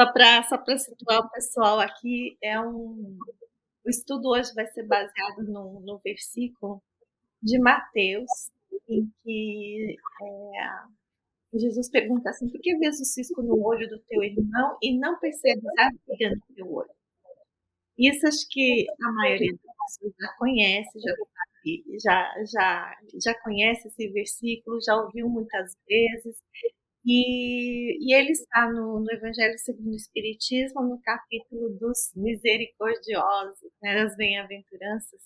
Só para situar o pessoal aqui, o estudo hoje vai ser baseado no versículo de Mateus, em que Jesus pergunta assim: por que vês o cisco no olho do teu irmão e não percebes a viga no teu olho? Isso acho que a maioria das pessoas já conhece, já sabe, já conhece esse versículo, já ouviu muitas vezes, e ele está no Evangelho segundo o Espiritismo, no capítulo dos misericordiosos, né, das bem-aventuranças,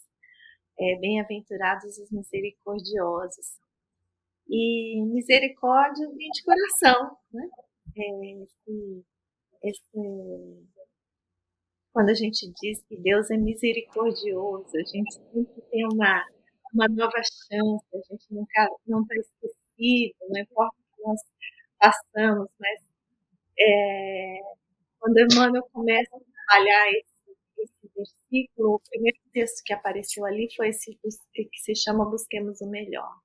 bem-aventurados os misericordiosos. E misericórdia vem de coração, né? Esse, quando a gente diz que Deus é misericordioso, a gente sempre tem uma nova chance, a gente nunca não está esquecido, não importa o que nós passamos, mas quando Emmanuel começa a trabalhar esse versículo, o primeiro texto que apareceu ali foi esse que se chama Busquemos o Melhor.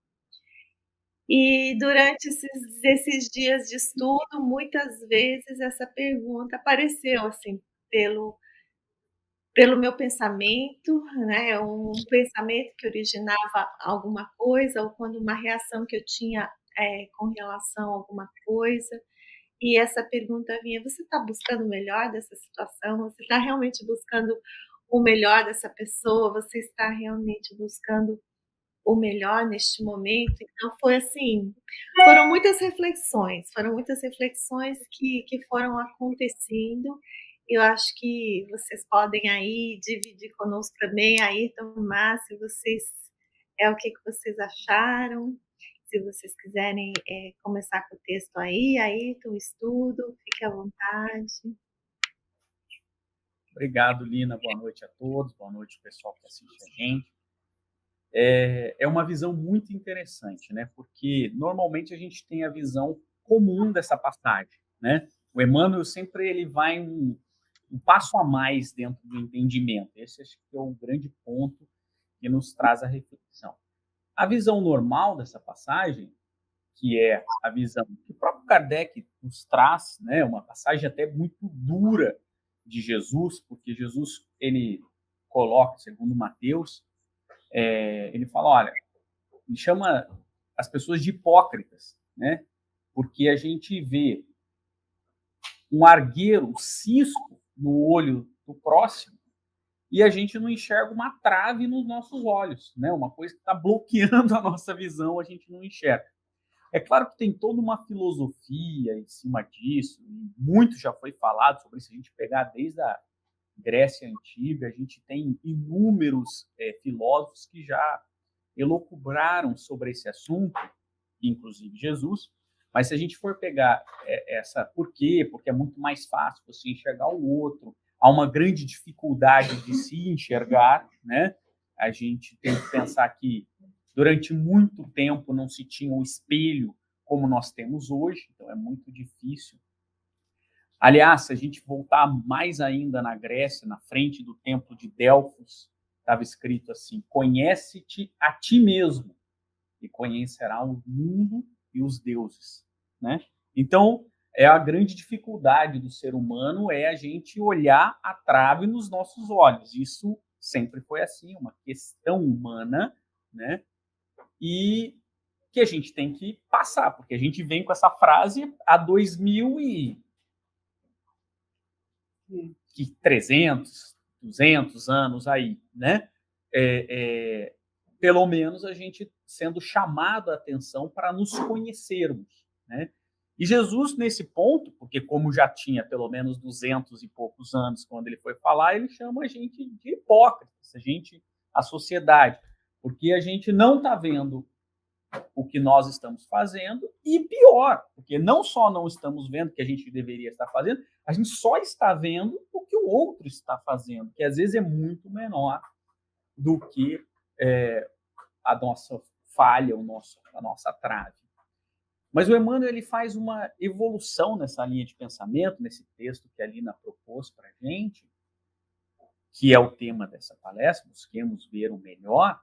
E durante esses dias de estudo, muitas vezes essa pergunta apareceu assim pelo meu pensamento, né? Um pensamento que originava alguma coisa, ou quando uma reação que eu tinha com relação a alguma coisa. E essa pergunta vinha: você está buscando o melhor dessa situação? Você está realmente buscando o melhor dessa pessoa? Você está realmente buscando o melhor neste momento? Então foi assim, foram muitas reflexões que foram acontecendo. Eu acho que vocês podem aí dividir conosco também, Ayrton, Márcio, vocês, o que vocês acharam. Se vocês quiserem começar com o texto aí, Ayrton, estudo, fique à vontade. Obrigado, Lina. Boa noite a todos. Boa noite, pessoal que assiste a gente. É uma visão muito interessante, né? Porque normalmente a gente tem a visão comum dessa passagem, né? O Emmanuel sempre ele vai um passo a mais dentro do entendimento. Esse acho que é o grande ponto que nos traz a reflexão. A visão normal dessa passagem, que é a visão que o próprio Kardec nos traz, né? Uma passagem até muito dura de Jesus, porque Jesus ele coloca, segundo Mateus, ele fala, olha, ele chama as pessoas de hipócritas, né? Porque a gente vê um argueiro, um cisco no olho do próximo e a gente não enxerga uma trave nos nossos olhos, né? Uma coisa que está bloqueando a nossa visão, a gente não enxerga. É claro que tem toda uma filosofia em cima disso, e muito já foi falado sobre isso. A gente pegar desde a Grécia Antiga, a gente tem inúmeros filósofos que já elucubraram sobre esse assunto, inclusive Jesus. Mas se a gente for pegar por quê? Porque é muito mais fácil você enxergar o outro, há uma grande dificuldade de se enxergar, né? A gente tem que pensar que durante muito tempo não se tinha um espelho como nós temos hoje, então é muito difícil. Aliás, se a gente voltar mais ainda na Grécia, na frente do templo de Delfos, estava escrito assim: conhece-te a ti mesmo e conhecerá o mundo e os deuses, né? Então, a grande dificuldade do ser humano é a gente olhar a trave nos nossos olhos. Isso sempre foi assim, uma questão humana, né? E que a gente tem que passar, porque a gente vem com essa frase há 2.300, 200 anos aí, né? Pelo menos a gente sendo chamado a atenção para nos conhecermos, né? E Jesus, nesse ponto, porque como já tinha pelo menos 200 e poucos anos quando ele foi falar, ele chama a gente de hipócritas, a sociedade, porque a gente não está vendo o que nós estamos fazendo e pior, porque não só não estamos vendo o que a gente deveria estar fazendo, a gente só está vendo o que o outro está fazendo, que às vezes é muito menor do que a nossa falha, a nossa trave. Mas o Emmanuel ele faz uma evolução nessa linha de pensamento, nesse texto que a Lina propôs para a gente, que é o tema dessa palestra, busquemos ver o melhor.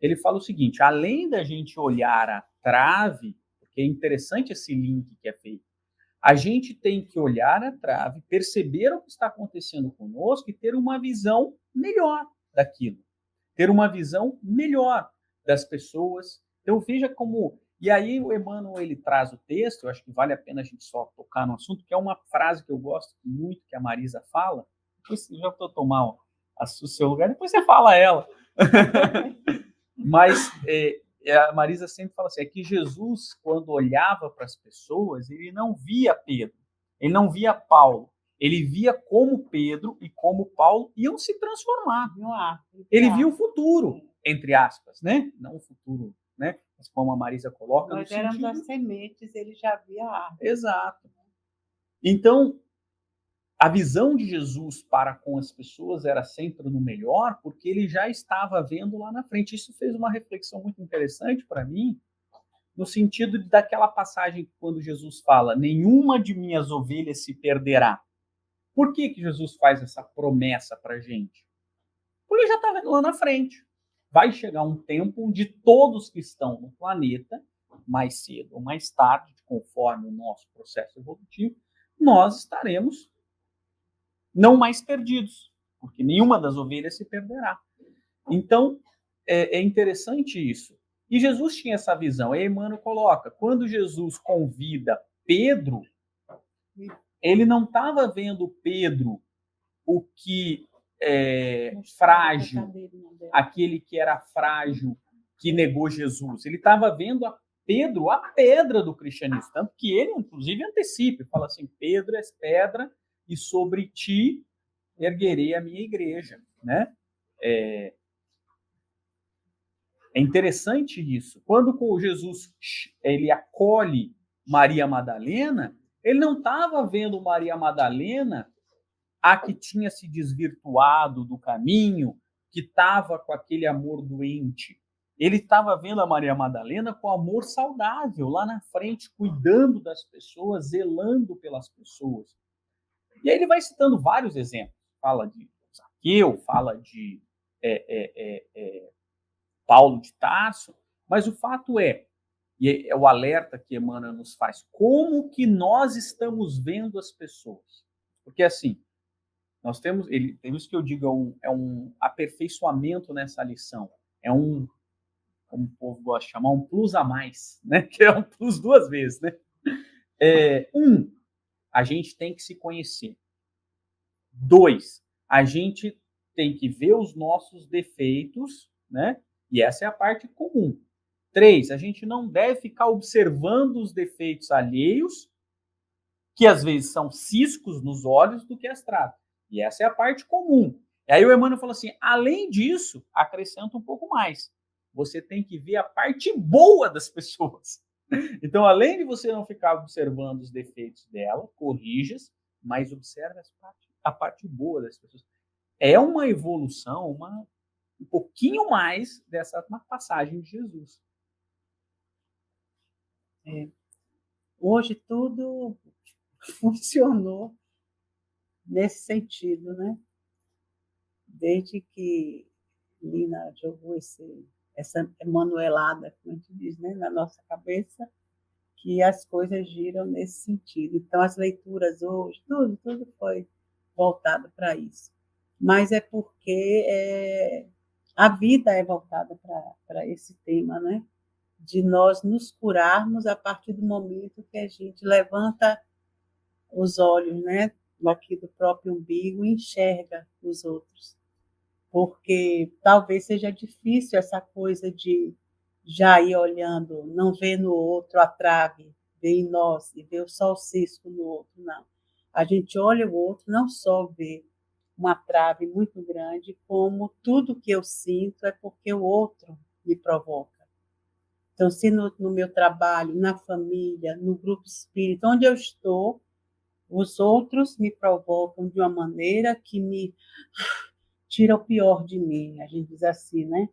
Ele fala o seguinte: além da gente olhar a trave, porque é interessante esse link que é feito, A gente tem que olhar a trave, perceber o que está acontecendo conosco e ter uma visão melhor daquilo. Ter uma visão melhor das pessoas. Então veja como... E aí o Emmanuel, ele traz o texto, eu acho que vale a pena a gente só tocar no assunto, que é uma frase que eu gosto muito, que a Marisa fala. Depois eu já estou tomando o seu lugar, depois você fala ela. Mas a Marisa sempre fala assim, é que Jesus, quando olhava para as pessoas, ele não via Pedro, ele não via Paulo, ele via como Pedro e como Paulo iam se transformar. Ele viu o futuro, entre aspas, né? Não o futuro, né? Mas como a Marisa coloca... Nós éramos as sementes, ele já via a árvore. Exato. Então, a visão de Jesus para com as pessoas era sempre no melhor, porque ele já estava vendo lá na frente. Isso fez uma reflexão muito interessante para mim, no sentido daquela passagem quando Jesus fala: nenhuma de minhas ovelhas se perderá. Por que Jesus faz essa promessa para a gente? Porque ele já está vendo lá na frente. Vai chegar um tempo onde todos que estão no planeta, mais cedo ou mais tarde, conforme o nosso processo evolutivo, nós estaremos não mais perdidos, porque nenhuma das ovelhas se perderá. Então, é interessante isso. E Jesus tinha essa visão. Aí Emmanuel coloca, quando Jesus convida Pedro, ele não estava vendo Pedro, o que frágil, aquele que era frágil, que negou Jesus. Ele estava vendo a Pedro, a pedra do cristianismo. Tanto que ele, inclusive, antecipa, fala assim, Pedro és pedra, e sobre ti erguerei a minha igreja, né? É interessante isso. Quando Jesus ele acolhe Maria Madalena, ele não estava vendo Maria Madalena, a que tinha se desvirtuado do caminho, que estava com aquele amor doente. Ele estava vendo a Maria Madalena com amor saudável, lá na frente, cuidando das pessoas, zelando pelas pessoas. E aí ele vai citando vários exemplos. Fala de Zaqueu, fala de Paulo de Tarso, mas o fato e é o alerta que Emmanuel nos faz, como que nós estamos vendo as pessoas? Porque assim, nós temos isso que eu digo, é um aperfeiçoamento nessa lição, como o povo gosta de chamar, um plus a mais, né? Que é um plus duas vezes, né? A gente tem que se conhecer. 2, a gente tem que ver os nossos defeitos, né? E essa é a parte comum. 3, a gente não deve ficar observando os defeitos alheios, que às vezes são ciscos nos olhos do que as traves. E essa é a parte comum. E aí o Emmanuel falou assim, além disso, acrescenta um pouco mais. Você tem que ver a parte boa das pessoas. Então, além de você não ficar observando os defeitos dela, corrija-os, mas observe a parte boa das pessoas. É uma evolução, um pouquinho mais dessa passagem de Jesus. Hoje tudo funcionou nesse sentido, né? Desde que Lina jogou essa manuelada, como a gente diz, né, na nossa cabeça, que as coisas giram nesse sentido. Então, as leituras hoje, tudo foi voltado para isso. Mas é porque a vida é voltada para esse tema, né? De nós nos curarmos a partir do momento que a gente levanta os olhos, né, aqui do próprio umbigo e enxerga os outros. Porque talvez seja difícil essa coisa de já ir olhando, não ver no outro a trave, ver em nós e ver só o cisco no outro, não. A gente olha o outro, não só vê uma trave muito grande, como tudo que eu sinto é porque o outro me provoca. Então, se no meu trabalho, na família, no grupo espírita, onde eu estou, os outros me provocam de uma maneira que me tira o pior de mim, a gente diz assim, né?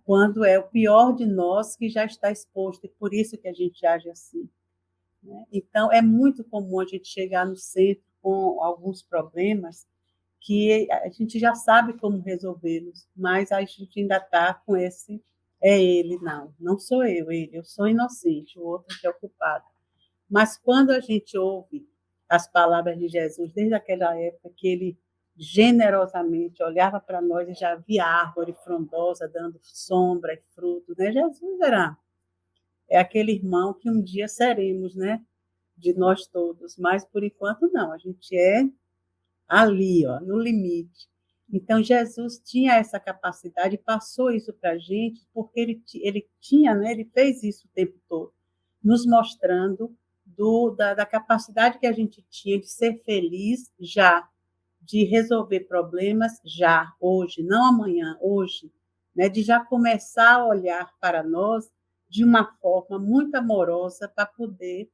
Quando é o pior de nós que já está exposto, e por isso que a gente age assim, né? Então, é muito comum a gente chegar no centro com alguns problemas que a gente já sabe como resolvê-los, mas a gente ainda está com esse, é ele, não sou eu sou inocente, o outro que é o culpado. Mas quando a gente ouve as palavras de Jesus, desde aquela época que ele generosamente olhava para nós e já via a árvore frondosa dando sombra e fruto, né? Jesus é aquele irmão que um dia seremos, né? De nós todos, mas por enquanto não, a gente é ali, ó, no limite. Então, Jesus tinha essa capacidade, passou isso para a gente, porque ele tinha, né, ele fez isso o tempo todo, nos mostrando da capacidade que a gente tinha de ser feliz já, de resolver problemas já, hoje, não amanhã, hoje, né, de já começar a olhar para nós de uma forma muito amorosa para poder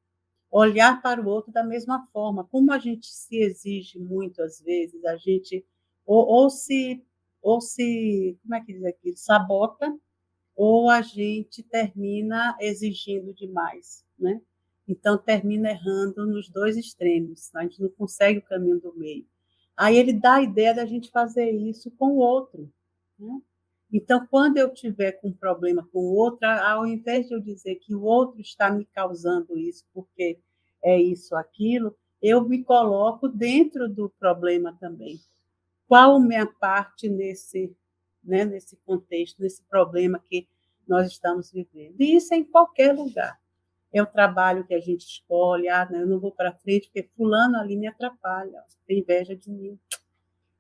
olhar para o outro da mesma forma. Como a gente se exige muito, às vezes, a gente ou se, como é que diz aqui, sabota, ou a gente termina exigindo demais, né? Então, termina errando nos dois extremos, a gente não consegue o caminho do meio. Aí ele dá a ideia da gente fazer isso com o outro, né? Então, quando eu tiver com um problema com o outro, ao invés de eu dizer que o outro está me causando isso porque é isso, aquilo, eu me coloco dentro do problema também. Qual a minha parte nesse, né, nesse contexto, nesse problema que nós estamos vivendo? E isso é em qualquer lugar. É o trabalho que a gente escolhe, né, eu não vou para frente porque fulano ali me atrapalha, tem inveja de mim.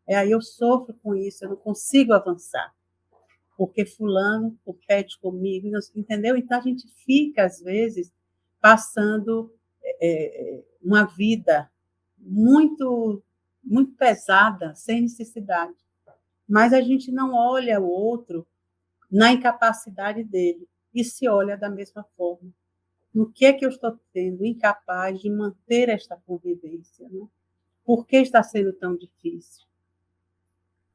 Aí eu sofro com isso, eu não consigo avançar porque fulano compete comigo, entendeu? Então a gente fica, às vezes, passando uma vida muito, muito pesada, sem necessidade. Mas a gente não olha o outro na incapacidade dele e se olha da mesma forma. No que é que eu estou sendo incapaz de manter esta convivência? Né? Por que está sendo tão difícil?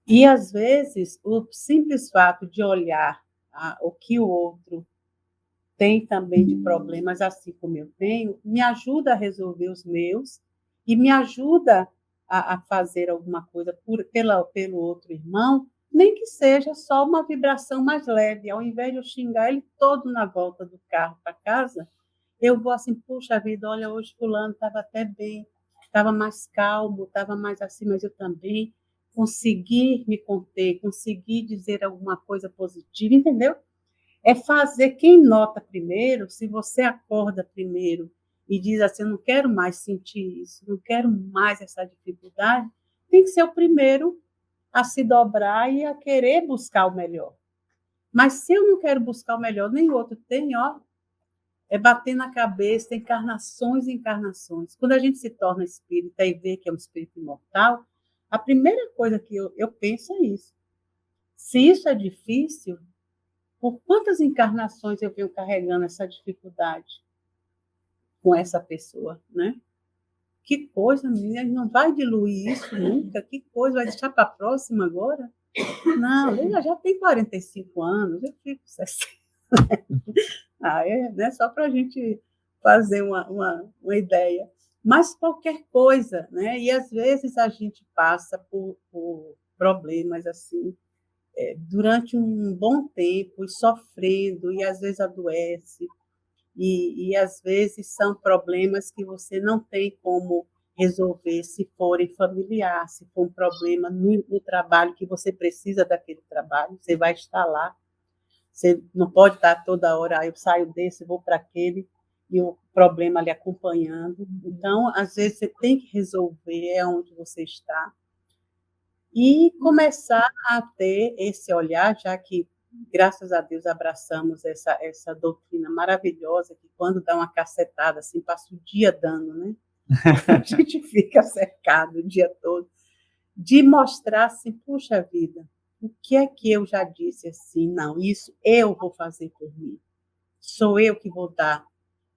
E, às vezes, o simples fato de olhar o que o outro tem também de problemas, assim como eu tenho, me ajuda a resolver os meus e me ajuda a fazer alguma coisa pelo outro irmão, nem que seja só uma vibração mais leve. Ao invés de eu xingar ele todo na volta do carro para casa, eu vou assim, puxa vida, olha, hoje fulano estava até bem, estava mais calmo, estava mais assim, mas eu também consegui me conter, consegui dizer alguma coisa positiva, entendeu? É fazer quem nota primeiro, se você acorda primeiro e diz assim, eu não quero mais sentir isso, não quero mais essa dificuldade, tem que ser o primeiro a se dobrar e a querer buscar o melhor. Mas se eu não quero buscar o melhor, nem o outro tem, ó, é bater na cabeça, encarnações e encarnações. Quando a gente se torna espírita e vê que é um espírito imortal, a primeira coisa que eu penso é isso. Se isso é difícil, por quantas encarnações eu venho carregando essa dificuldade com essa pessoa, né? Que coisa, menina, não vai diluir isso nunca? Que coisa, vai deixar para a próxima agora? Não, eu já tenho 45 anos, eu fico 60. Né? Só para a gente fazer uma ideia. Mas qualquer coisa, né? E às vezes a gente passa por problemas assim, durante um bom tempo, e sofrendo, e às vezes adoece, e às vezes são problemas que você não tem como resolver se forem familiar, se for um problema no trabalho que você precisa daquele trabalho, você vai estar lá, você não pode estar toda hora, eu saio desse, vou para aquele, e o problema ali acompanhando. Então, às vezes, você tem que resolver onde você está, e começar a ter esse olhar, já que, graças a Deus, abraçamos essa doutrina maravilhosa, que quando dá uma cacetada, assim, passa o dia dando, né? A gente fica cercado o dia todo, de mostrar assim, puxa vida, o que é que eu já disse assim? Não, isso eu vou fazer por mim. Sou eu que vou dar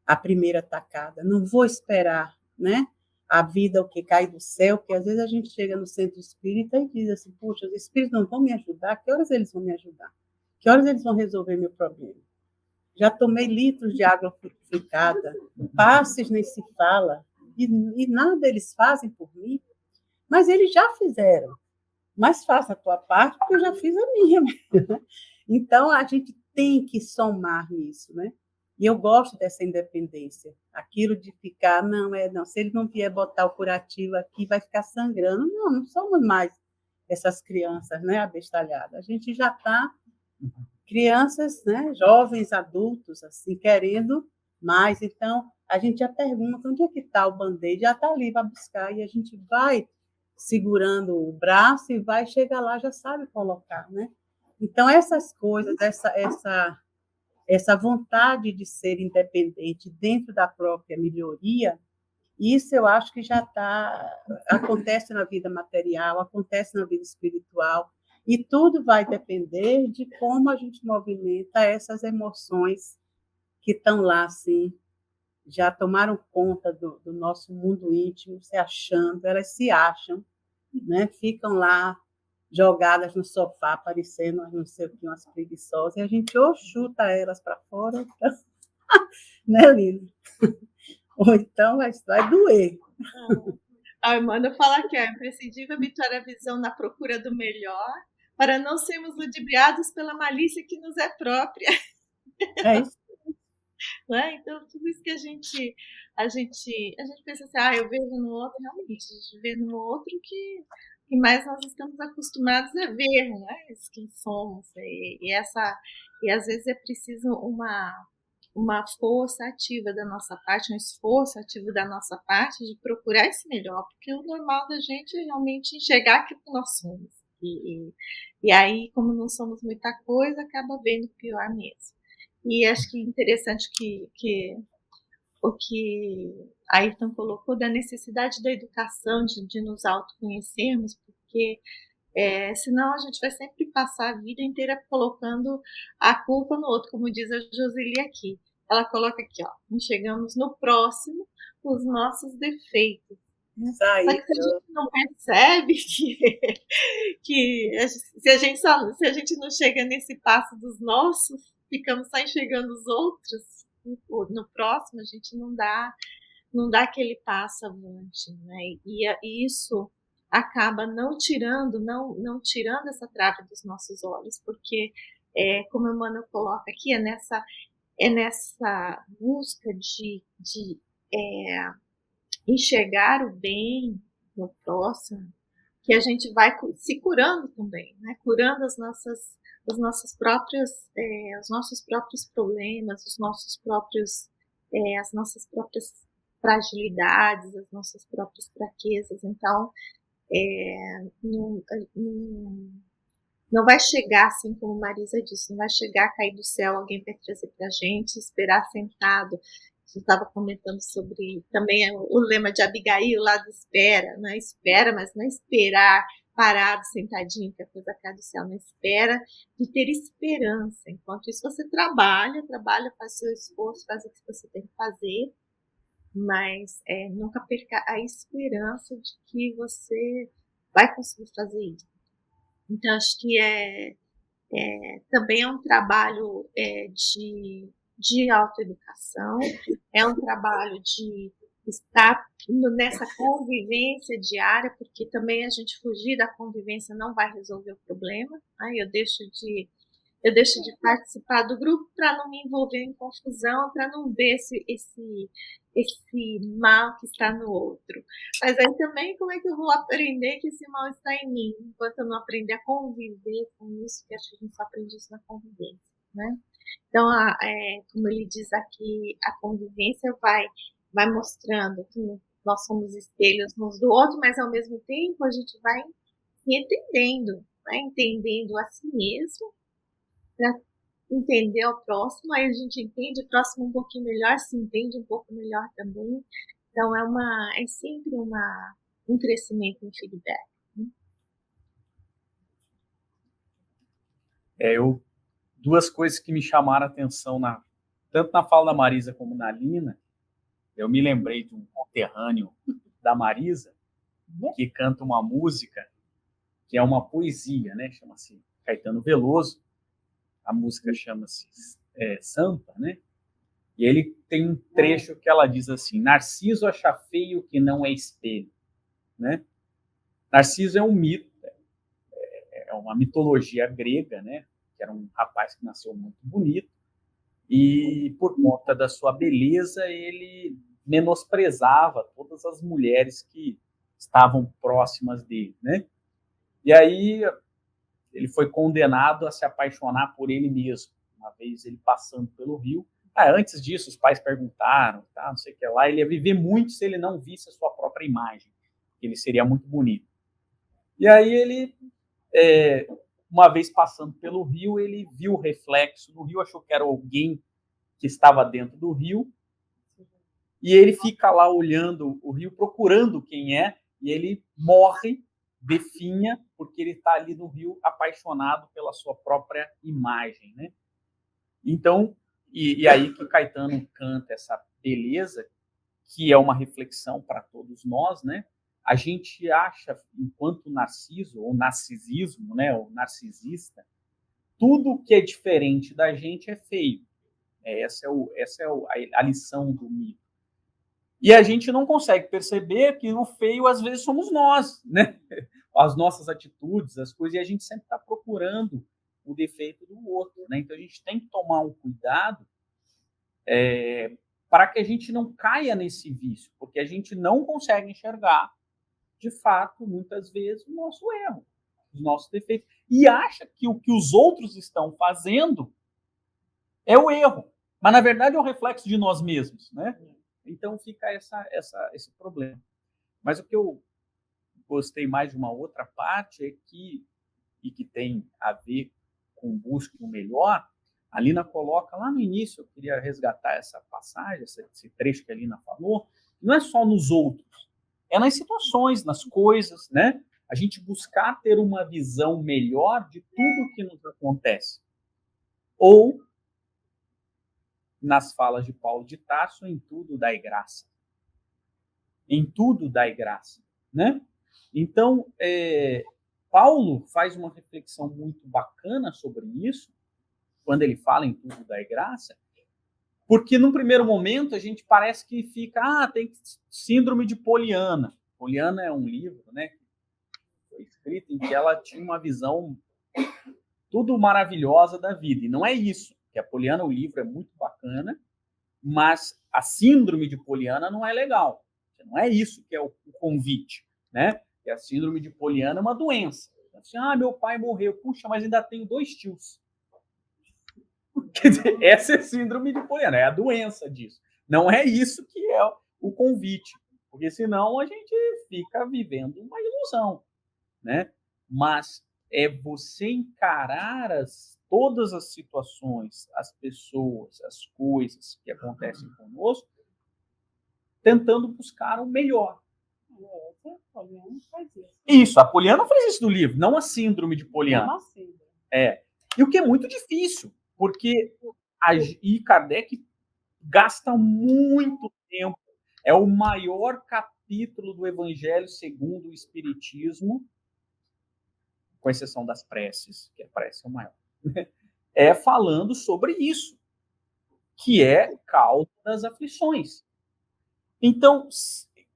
a primeira tacada, não vou esperar, né? A vida, o que cai do céu, porque às vezes a gente chega no centro espírita e diz assim, puxa, os espíritos não vão me ajudar, que horas eles vão me ajudar? Que horas eles vão resolver meu problema? Já tomei litros de água purificada, passes nem se fala, e nada eles fazem por mim, mas eles já fizeram. Mas faça a tua parte, porque eu já fiz a minha. Então, a gente tem que somar nisso, né? E eu gosto dessa independência, aquilo de ficar, não, se ele não vier botar o curativo aqui, vai ficar sangrando. Não, não somos mais essas crianças, né, abestalhadas. A gente já está crianças, né, jovens, adultos, assim, querendo mais. Então, a gente já pergunta onde é que está o band-aid, já está ali para buscar, e a gente vai segurando o braço e vai chegar lá, já sabe colocar, né? Então, essas coisas, essa vontade de ser independente dentro da própria melhoria, isso eu acho que já acontece na vida material, acontece na vida espiritual, e tudo vai depender de como a gente movimenta essas emoções que estão lá, assim, já tomaram conta do nosso mundo íntimo, elas se acham, né? Ficam lá jogadas no sofá, parecendo não sei o que, umas preguiçosas, e a gente ou chuta elas para fora, né, Lina? Ou então vai doer. A Emmanuel fala que é imprescindível habituar a visão na procura do melhor, para não sermos ludibriados pela malícia que nos é própria. É isso. Né? Então, tudo isso que a gente pensa assim, eu vejo no outro, realmente, a gente vê no outro que mais nós estamos acostumados a ver, né? Quem somos. E às vezes é preciso uma força ativa da nossa parte, um esforço ativo da nossa parte de procurar esse melhor, porque o normal da gente é realmente enxergar aquilo que nós somos. E aí, como não somos muita coisa, acaba vendo o pior mesmo. E acho que interessante que o que a Ayrton colocou da necessidade da educação, de nos autoconhecermos, porque senão a gente vai sempre passar a vida inteira colocando a culpa no outro, como diz a Joseli aqui. Ela coloca aqui, enxergamos no próximo os nossos defeitos. Só que se a gente não percebe que se a gente não chega nesse passo dos nossos, ficamos só enxergando os outros, no próximo a gente não dá aquele passo avante, né? E isso acaba não tirando essa trave dos nossos olhos, porque, como a Emmanuel coloca aqui, é nessa busca de enxergar o bem no próximo que a gente vai se curando também, né? Curando os nossos próprios problemas, as nossas próprias fragilidades, as nossas próprias fraquezas. Então, não vai chegar, assim como Marisa disse, não vai chegar, cair do céu, alguém vai trazer para a gente, esperar sentado. Você estava comentando sobre também o lema de Abigail lá do espera, né? Espera, mas não esperar parado, sentadinho, que a coisa cai do céu, não espera, de ter esperança. Enquanto isso você trabalha, faz seu esforço, faz o que você tem que fazer, mas nunca perca a esperança de que você vai conseguir fazer isso. Então, acho que também é um trabalho de autoeducação, é um trabalho de estar nessa convivência diária, porque também a gente fugir da convivência não vai resolver o problema. Né? Eu deixo de participar do grupo para não me envolver em confusão, para não ver esse mal que está no outro. Mas aí também, como é que eu vou aprender que esse mal está em mim, enquanto eu não aprender a conviver com isso, que acho que a gente só aprende isso na convivência, né? Então, como ele diz aqui, a convivência vai mostrando que nós somos espelhos uns do outro, mas ao mesmo tempo a gente vai se entendendo, né? Entendendo a si mesmo, para entender o próximo, aí a gente entende o próximo um pouquinho melhor, se entende um pouco melhor também. Então é sempre um crescimento, um feedback. Duas coisas que me chamaram a atenção, tanto na fala da Marisa como na Lina. Eu me lembrei de um conterrâneo da Marisa, que canta uma música que é uma poesia, né? Chama-se Caetano Veloso. A música chama-se Sampa, né? E ele tem um trecho que ela diz assim: Narciso acha feio que não é espelho, né? Narciso é um mito, é uma mitologia grega, né? Que era um rapaz que nasceu muito bonito, e por conta da sua beleza, ele menosprezava todas as mulheres que estavam próximas dele, né? E aí ele foi condenado a se apaixonar por ele mesmo. Uma vez ele passando pelo rio. Antes disso, os pais perguntaram, tá, não sei o que lá, ele ia viver muito se ele não visse a sua própria imagem, que ele seria muito bonito. E aí ele, uma vez passando pelo rio, ele viu o reflexo do rio, achou que era alguém que estava dentro do rio, e ele fica lá olhando o rio, procurando quem é, e ele morre, definha, porque ele está ali no rio apaixonado pela sua própria imagem, né? Então, e aí que Caetano canta essa beleza, que é uma reflexão para todos nós, né? A gente acha, enquanto narciso, ou narcisismo, né, ou narcisista, tudo que é diferente da gente é feio. Essa é a lição do mito. E a gente não consegue perceber que o feio, às vezes, somos nós, né? As nossas atitudes, as coisas, e a gente sempre está procurando o defeito do outro, né? Então, a gente tem que tomar um cuidado para que a gente não caia nesse vício, porque a gente não consegue enxergar, de fato, muitas vezes, o nosso erro, os nossos defeitos, e acha que o que os outros estão fazendo é o erro, mas, na verdade, é um reflexo de nós mesmos, né? Então, fica esse problema. Mas o que eu gostei mais de uma outra parte é que, e que tem a ver com busca o melhor, a Lina coloca lá no início, eu queria resgatar essa passagem, esse trecho que a Lina falou, não é só nos outros, é nas situações, nas coisas, né? A gente buscar ter uma visão melhor de tudo que nos acontece. Ou, nas falas de Paulo de Tarso, em tudo dai graça. Em tudo dai graça, né? Então, Paulo faz uma reflexão muito bacana sobre isso, quando ele fala em tudo dai graça, porque num primeiro momento a gente parece que fica, tem síndrome de Poliana. Poliana é um livro, né, que foi escrito em que ela tinha uma visão tudo maravilhosa da vida, e não é isso, que a Poliana, o livro é muito bacana, mas a síndrome de Poliana não é legal. Não é isso que é o convite, né? E a síndrome de Poliana é uma doença. Assim, meu pai morreu. Puxa, mas ainda tenho 2 tios. Quer dizer, essa é a síndrome de Poliana, é a doença disso. Não é isso que é o convite, porque senão a gente fica vivendo uma ilusão, né? Mas é você encarar todas as situações, as pessoas, as coisas que acontecem conosco, tentando buscar o melhor. Isso, a Poliana faz isso no livro, não a síndrome de Poliana. E o que é muito difícil, porque e Kardec gasta muito tempo. É o maior capítulo do Evangelho segundo o Espiritismo, com exceção das preces, que a prece é o maior, falando sobre isso, que é causa das aflições. Então,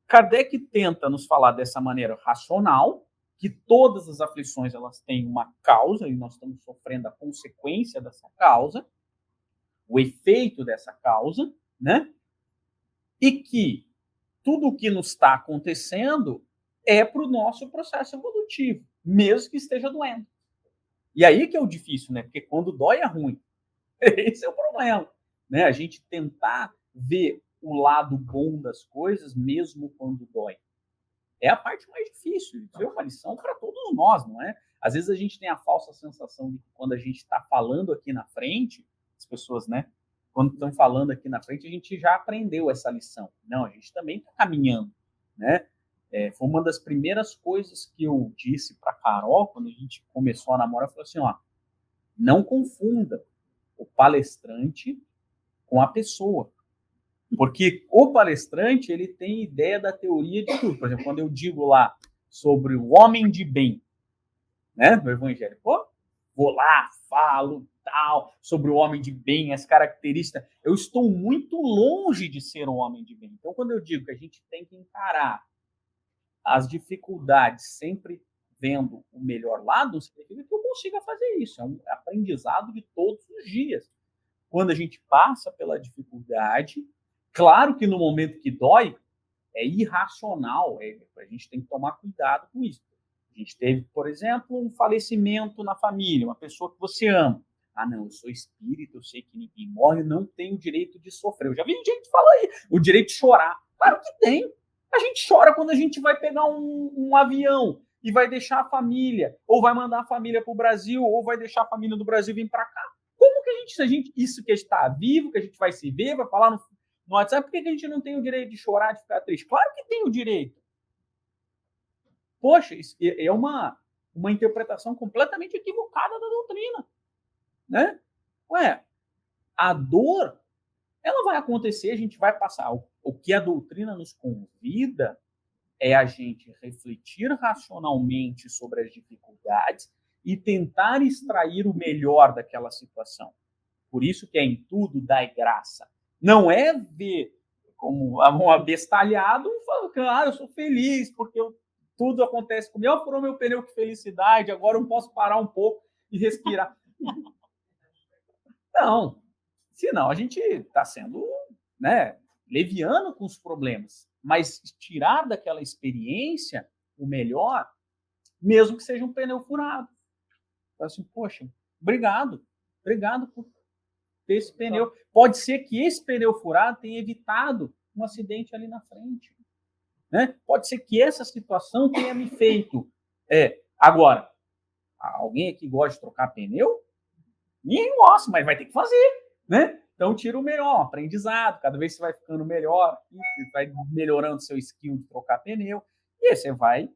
Kardec tenta nos falar dessa maneira racional, que todas as aflições elas têm uma causa, e nós estamos sofrendo a consequência dessa causa, o efeito dessa causa, né? E que tudo o que nos está acontecendo é para o nosso processo evolutivo, mesmo que esteja doendo. E aí que é o difícil, né? Porque quando dói é ruim. Esse é o problema, né? A gente tentar ver o lado bom das coisas, mesmo quando dói. É a parte mais difícil. Isso é uma lição para todos nós, não é? Às vezes a gente tem a falsa sensação de que quando a gente está falando aqui na frente, as pessoas, né? Quando estão falando aqui na frente, a gente já aprendeu essa lição. Não, a gente também está caminhando, né? Foi uma das primeiras coisas que eu disse para Carol, quando a gente começou a namorar, eu falei assim, não confunda o palestrante com a pessoa. Porque o palestrante, ele tem ideia da teoria de tudo. Por exemplo, quando eu digo lá sobre o homem de bem, né, no Evangelho, vou lá, falo, tal, sobre o homem de bem, as características, eu estou muito longe de ser um homem de bem. Então, quando eu digo que a gente tem que encarar as dificuldades sempre vendo o melhor lado, significa que eu consiga fazer isso. É um aprendizado de todos os dias. quando a gente passa pela dificuldade. Claro que no momento que dói, é irracional, a gente tem que tomar cuidado com isso. A gente teve, por exemplo, um falecimento na família, uma pessoa que você ama. Ah, não, eu sou espírita, eu sei que ninguém morre, eu não tenho o direito de sofrer. Eu já vi gente falar aí, o direito de chorar. Claro que tem. A gente chora quando a gente vai pegar um avião e vai deixar a família, ou vai mandar a família para o Brasil, ou vai deixar a família do Brasil vir para cá. Como que isso que está vivo, que a gente vai se ver, vai falar no WhatsApp, por que a gente não tem o direito de chorar, de ficar triste? Claro que tem o direito. Poxa, isso é uma interpretação completamente equivocada da doutrina. Né? Ué, a dor, ela vai acontecer, a gente vai passar. O que a doutrina nos convida é a gente refletir racionalmente sobre as dificuldades e tentar extrair o melhor daquela situação. Por isso que é em tudo dai graça. Não é ver como um abestalhado falando, claro, eu sou feliz, porque tudo acontece comigo. Eu furou meu pneu, que felicidade, agora eu posso parar um pouco e respirar. Não, senão a gente está sendo, né, leviano com os problemas. Mas tirar daquela experiência o melhor, mesmo que seja um pneu furado. Então, assim, poxa, obrigado por ter esse pneu. Pode ser que esse pneu furado tenha evitado um acidente ali na frente. Né? Pode ser que essa situação tenha me feito. Agora, alguém aqui gosta de trocar pneu? Ninguém gosta, mas vai ter que fazer. Né? Então, tira o melhor, aprendizado. Cada vez você vai ficando melhor, vai melhorando seu skill de trocar pneu. E aí você vai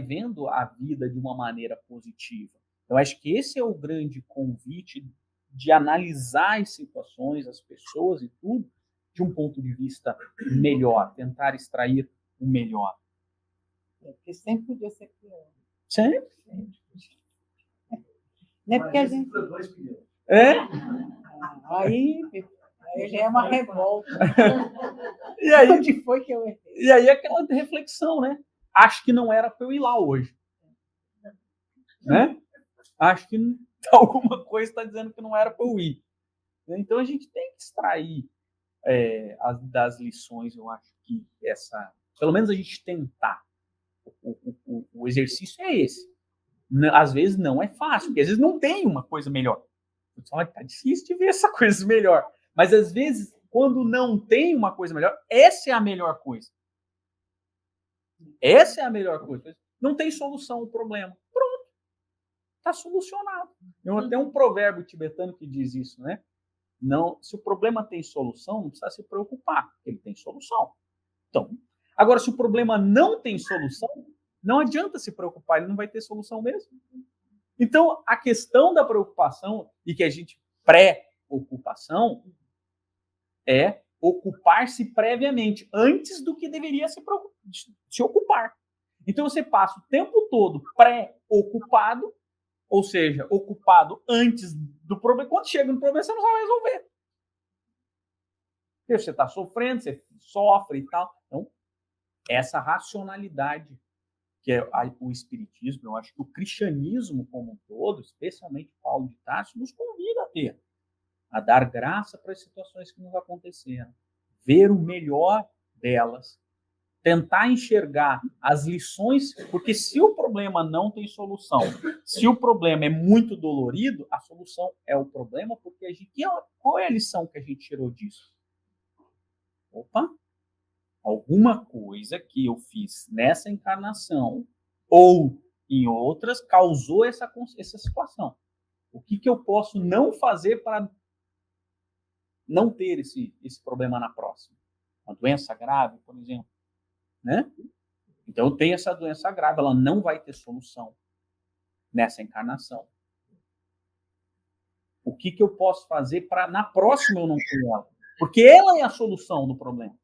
vendo a vida de uma maneira positiva. Eu acho que esse é o grande convite de analisar as situações, as pessoas e tudo, de um ponto de vista melhor, tentar extrair o melhor. Porque sempre podia ser pior. Sempre. Não é porque a gente... Aí já é uma revolta. E aí, onde foi que eu errei? E aí aquela reflexão, né? Acho que não era para eu ir lá hoje. Né? Acho que alguma coisa está dizendo que não era para eu ir. Então a gente tem que extrair das lições, eu acho que pelo menos a gente tentar. O exercício é esse. Às vezes não é fácil, porque às vezes não tem uma coisa melhor. Tá difícil de ver essa coisa melhor. Mas às vezes, quando não tem uma coisa melhor, essa é a melhor coisa. Essa é a melhor coisa. Não tem solução o problema. Pronto. Está solucionado. Tem até um provérbio tibetano que diz isso, né? Não, se o problema tem solução, não precisa se preocupar. Ele tem solução. Então, agora, se o problema não tem solução, não adianta se preocupar, ele não vai ter solução mesmo. Então, a questão da preocupação, e que a gente pré-ocupação, é ocupar-se previamente, antes do que deveria se ocupar. Então, você passa o tempo todo pré-ocupado, ou seja, ocupado antes do problema. Quando chega no problema, você não vai resolver. Porque você está sofrendo, você sofre e tal. Então, essa racionalidade que é o espiritismo, eu acho que o cristianismo como um todo, especialmente Paulo de Tarso, nos convida a ter, a dar graça para as situações que nos aconteceram, ver o melhor delas, tentar enxergar as lições, porque se o problema não tem solução, se o problema é muito dolorido, a solução é o problema, porque qual é a lição que a gente tirou disso? Opa! Alguma coisa que eu fiz nessa encarnação ou em outras causou essa situação. O que eu posso não fazer para não ter esse problema na próxima? Uma doença grave, por exemplo. Né? Então, eu tenho essa doença grave, ela não vai ter solução nessa encarnação. O que eu posso fazer para na próxima eu não ter ela? Porque ela é a solução do problema.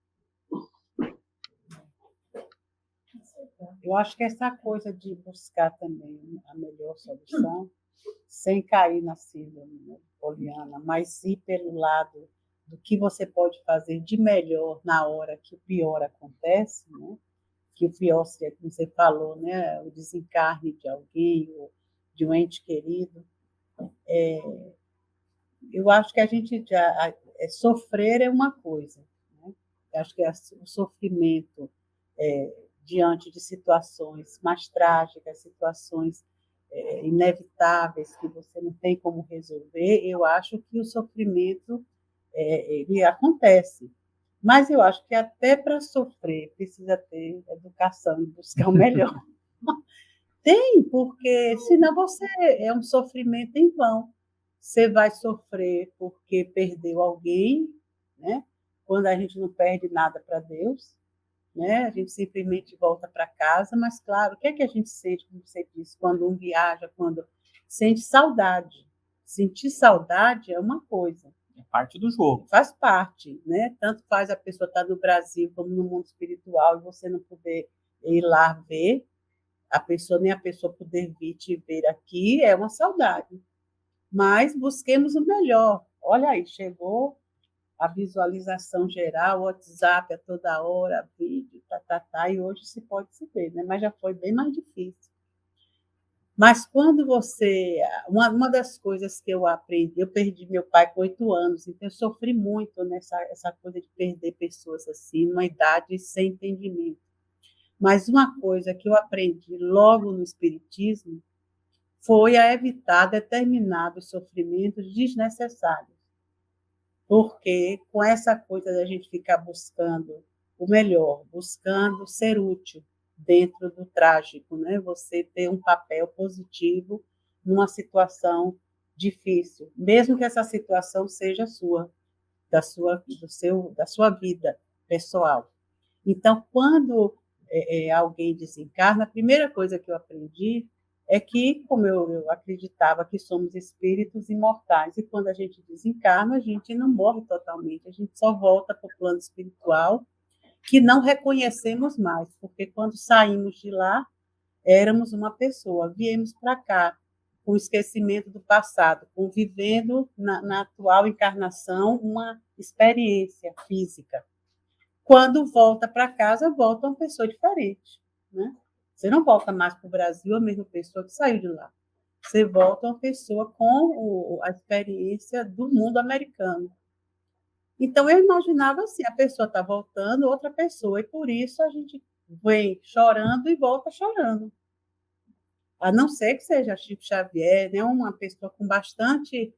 Eu acho que essa coisa de buscar também a melhor solução, sem cair na síndrome poliana, mas ir pelo lado do que você pode fazer de melhor na hora que o pior acontece, né? Que o pior seria, como você falou, né? O desencarne de alguém, ou de um ente querido. Eu acho que a gente já sofrer é uma coisa, né? Eu acho que o sofrimento diante de situações mais trágicas, situações inevitáveis que você não tem como resolver, eu acho que o sofrimento ele acontece. Mas eu acho que até para sofrer precisa ter educação e buscar o melhor. Tem, porque senão você é um sofrimento em vão. Você vai sofrer porque perdeu alguém, né? Quando a gente não perde nada para Deus, né? A gente simplesmente volta para casa, mas claro, o que é que a gente sente, como você disse, quando um viaja, quando sente saudade. Sentir saudade é uma coisa. É parte do jogo. Faz parte, né? Tanto faz a pessoa estar no Brasil como no mundo espiritual e você não poder ir lá ver a pessoa, nem a pessoa poder vir te ver aqui, é uma saudade. Mas busquemos o melhor. Olha aí, chegou a visualização geral, o WhatsApp a toda hora, vídeo, e hoje se pode se ver, né? Mas já foi bem mais difícil. Mas quando você. Uma das coisas que eu aprendi, eu perdi meu pai com 8 anos, então eu sofri muito nessa essa coisa de perder pessoas assim, numa idade sem entendimento. Mas uma coisa que eu aprendi logo no Espiritismo foi a evitar determinados sofrimentos desnecessários. Porque com essa coisa da gente ficar buscando o melhor, buscando ser útil dentro do trágico, né? Você ter um papel positivo numa situação difícil, mesmo que essa situação seja sua, da sua vida pessoal. Então, quando alguém desencarna, a primeira coisa que eu aprendi é que, como eu acreditava que somos espíritos imortais, e quando a gente desencarna, a gente não morre totalmente, a gente só volta para o plano espiritual, que não reconhecemos mais, porque quando saímos de lá, éramos uma pessoa, viemos para cá, com o esquecimento do passado, convivendo na atual encarnação uma experiência física. Quando volta para casa, volta uma pessoa diferente, né? Você não volta mais para o Brasil a mesma pessoa que saiu de lá. Você volta uma pessoa com a experiência do mundo americano. Então, eu imaginava assim, a pessoa está voltando, outra pessoa, e por isso a gente vem chorando e volta chorando. A não ser que seja Chico Xavier, né? Uma pessoa com bastante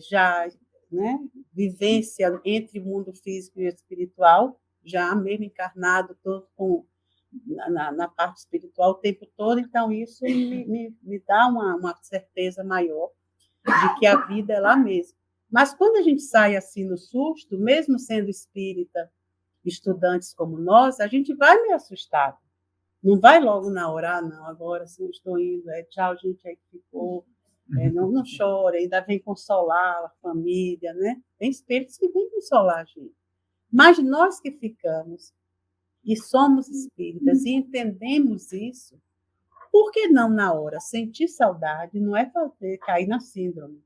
já, né, vivência entre o mundo físico e espiritual, já mesmo encarnado, todo na parte espiritual o tempo todo, então isso me dá uma certeza maior de que a vida é lá mesmo. Mas quando a gente sai assim no susto, mesmo sendo espírita, estudantes como nós, a gente vai meio assustado. Não vai logo na hora, não, agora sim, estou indo, tchau, gente, aí que ficou, não chora, ainda vem consolar a família, né? Tem espíritos que vêm consolar a gente. Mas nós que ficamos e somos espíritas e entendemos isso, por que não na hora? Sentir saudade não é fazer cair na síndrome,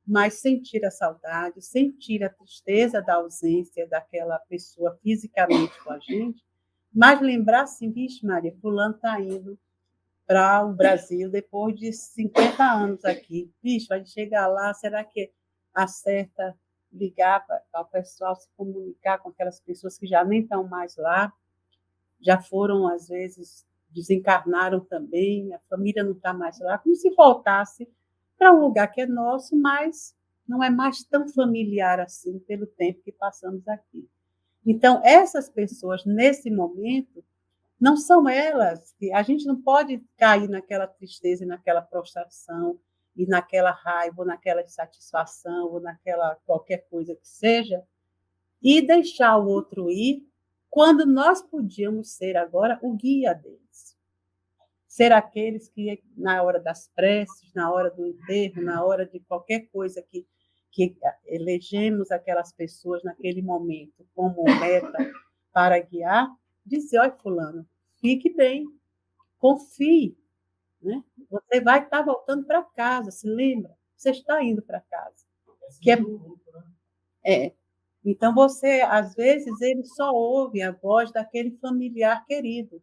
mas sentir a saudade, sentir a tristeza da ausência daquela pessoa fisicamente com a gente, mas lembrar assim, vixe Maria, fulano está indo para o Brasil depois de 50 anos aqui. Vixe, vai chegar lá, será que acerta ligar para o pessoal, se comunicar com aquelas pessoas que já nem estão mais lá, já foram, às vezes, desencarnaram também, a família não está mais lá, como se voltasse para um lugar que é nosso, mas não é mais tão familiar assim pelo tempo que passamos aqui. Então, essas pessoas, nesse momento, não são elas, que a gente não pode cair naquela tristeza, naquela prostração, e naquela raiva, ou naquela insatisfação, ou naquela qualquer coisa que seja, e deixar o outro ir, quando nós podíamos ser agora o guia deles. Ser aqueles que, na hora das preces, na hora do enterro, na hora de qualquer coisa que elegemos aquelas pessoas naquele momento como meta para guiar, dizer, olha, fulano, fique bem, confie, né? Você vai estar voltando para casa, se lembra? Você está indo para casa. Que é, então, você, às vezes, ele só ouve a voz daquele familiar querido.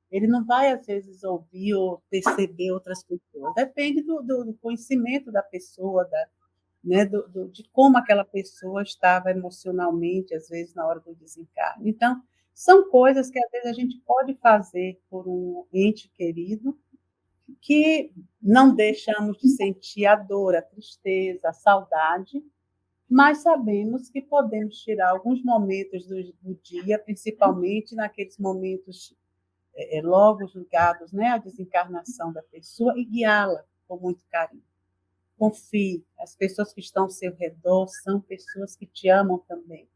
Ele não vai, às vezes, ouvir ou perceber outras pessoas. Depende do conhecimento da pessoa, né, de como aquela pessoa estava emocionalmente, às vezes, na hora do desencarne. Então, são coisas que, às vezes, a gente pode fazer por um ente querido, que não deixamos de sentir a dor, a tristeza, a saudade, mas sabemos que podemos tirar alguns momentos do dia, principalmente naqueles momentos logo ligados, né, à desencarnação da pessoa, e guiá-la com muito carinho. Confie, as pessoas que estão ao seu redor são pessoas que te amam também.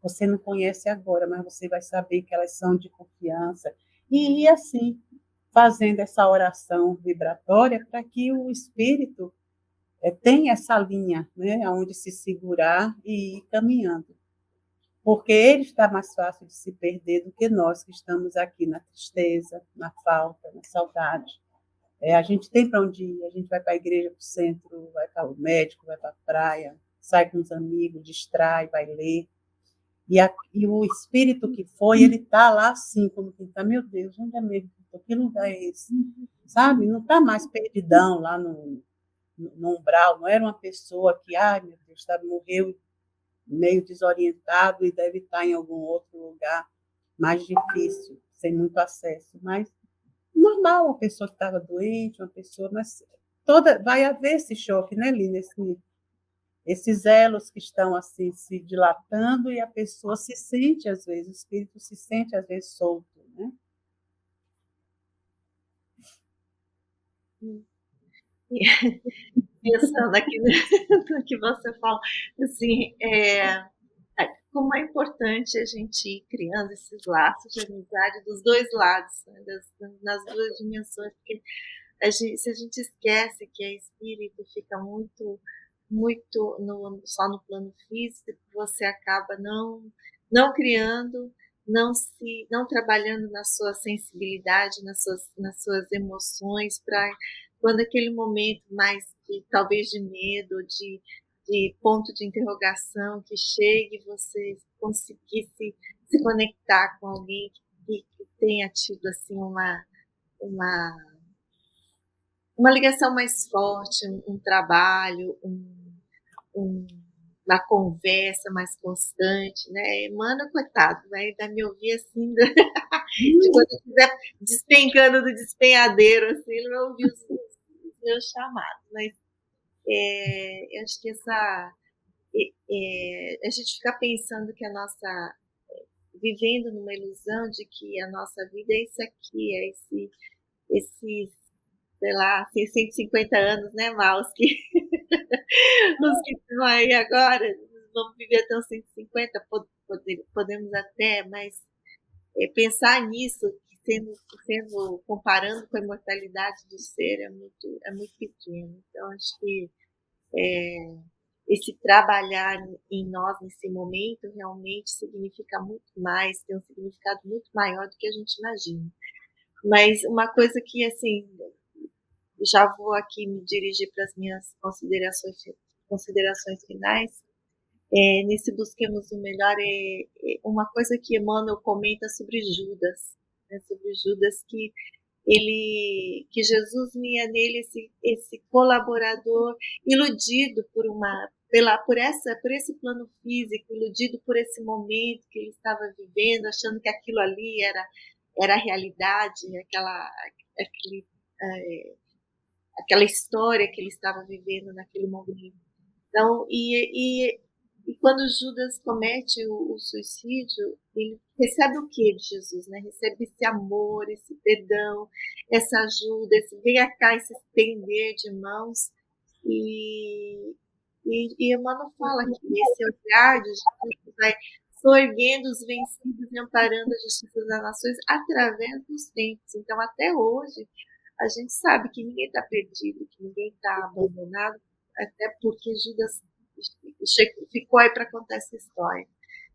Você não conhece agora, mas você vai saber que elas são de confiança. E ir assim, fazendo essa oração vibratória para que o espírito tenha essa linha, né, onde se segurar e ir caminhando. Porque ele está mais fácil de se perder do que nós que estamos aqui na tristeza, na falta, na saudade. A gente tem para onde ir, a gente vai para a igreja, para o centro, vai para o médico, vai para a praia, sai com os amigos, distrai, vai ler. E o espírito que foi, ele está lá assim, como quem está, meu Deus, onde é mesmo? Que lugar é esse? Sabe? Não está mais perdidão lá no umbral, não era uma pessoa que, ai meu Deus, morreu meio desorientado e deve estar em algum outro lugar mais difícil, sem muito acesso, mas normal, uma pessoa que estava doente, uma pessoa, mas vai haver esse choque, né, Lina? Esses elos que estão assim se dilatando e a pessoa se sente às vezes, o espírito se sente às vezes solto, né? Pensando aqui no que você fala, assim, como é importante a gente ir criando esses laços de amizade dos dois lados, né, nas duas dimensões, porque se a gente esquece que é espírito, fica muito só no plano físico, você acaba não criando, não trabalhando na sua sensibilidade, nas suas emoções, para quando aquele momento mais talvez de medo, de ponto de interrogação que chegue, você conseguir se conectar com alguém que tenha tido assim uma ligação mais forte, um trabalho, uma conversa mais constante, né? Emmanuel, coitado, vai me ouvir assim, de quando eu estiver despencando do despenhadeiro, assim, ele vai ouvir os meus chamados. Mas eu acho que a gente fica pensando que vivendo numa ilusão de que a nossa vida é isso aqui, é esse sei lá, 150 anos, né, Maus, que os que estão aí agora vão viver até os 150, podemos até, mas pensar nisso, sendo comparando com a imortalidade do ser, é muito pequeno. Então, acho que esse trabalhar em nós nesse momento realmente significa muito mais, tem um significado muito maior do que a gente imagina. Mas uma coisa que, assim, já vou aqui me dirigir para as minhas considerações finais. Nesse Busquemos o Melhor, uma coisa que Emmanuel comenta sobre Judas, né, que Jesus via nele esse colaborador iludido por esse plano físico, iludido por esse momento que ele estava vivendo, achando que aquilo ali era a realidade, aquela história que ele estava vivendo naquele momento. Então, e quando Judas comete o suicídio, ele recebe o que de Jesus? Né? Recebe esse amor, esse perdão, essa ajuda, esse vem cá, esse estender de mãos. E Emmanuel fala que esse olhar de Jesus vai soerguendo os vencidos e amparando a justiça das nações através dos tempos. Então, até hoje, a gente sabe que ninguém está perdido, que ninguém está abandonado, até porque Judas ficou aí para contar essa história.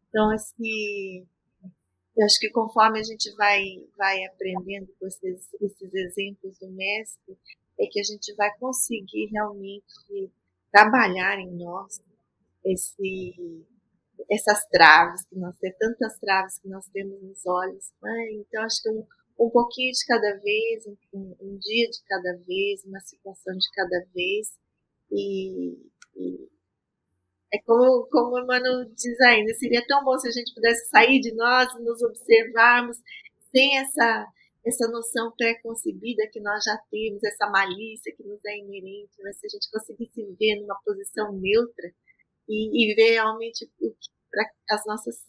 Então, eu acho que conforme a gente vai aprendendo com esses exemplos do mestre, é que a gente vai conseguir realmente trabalhar em nós essas traves que nós temos, tantas traves que nós temos nos olhos. Né? Então, acho que um pouquinho de cada vez, um dia de cada vez, uma situação de cada vez, e É como o Emmanuel diz ainda, seria tão bom se a gente pudesse sair de nós e nos observarmos sem essa noção pré-concebida que nós já temos, essa malícia que nos é inerente, mas se a gente conseguisse ver numa posição neutra e ver realmente as nossas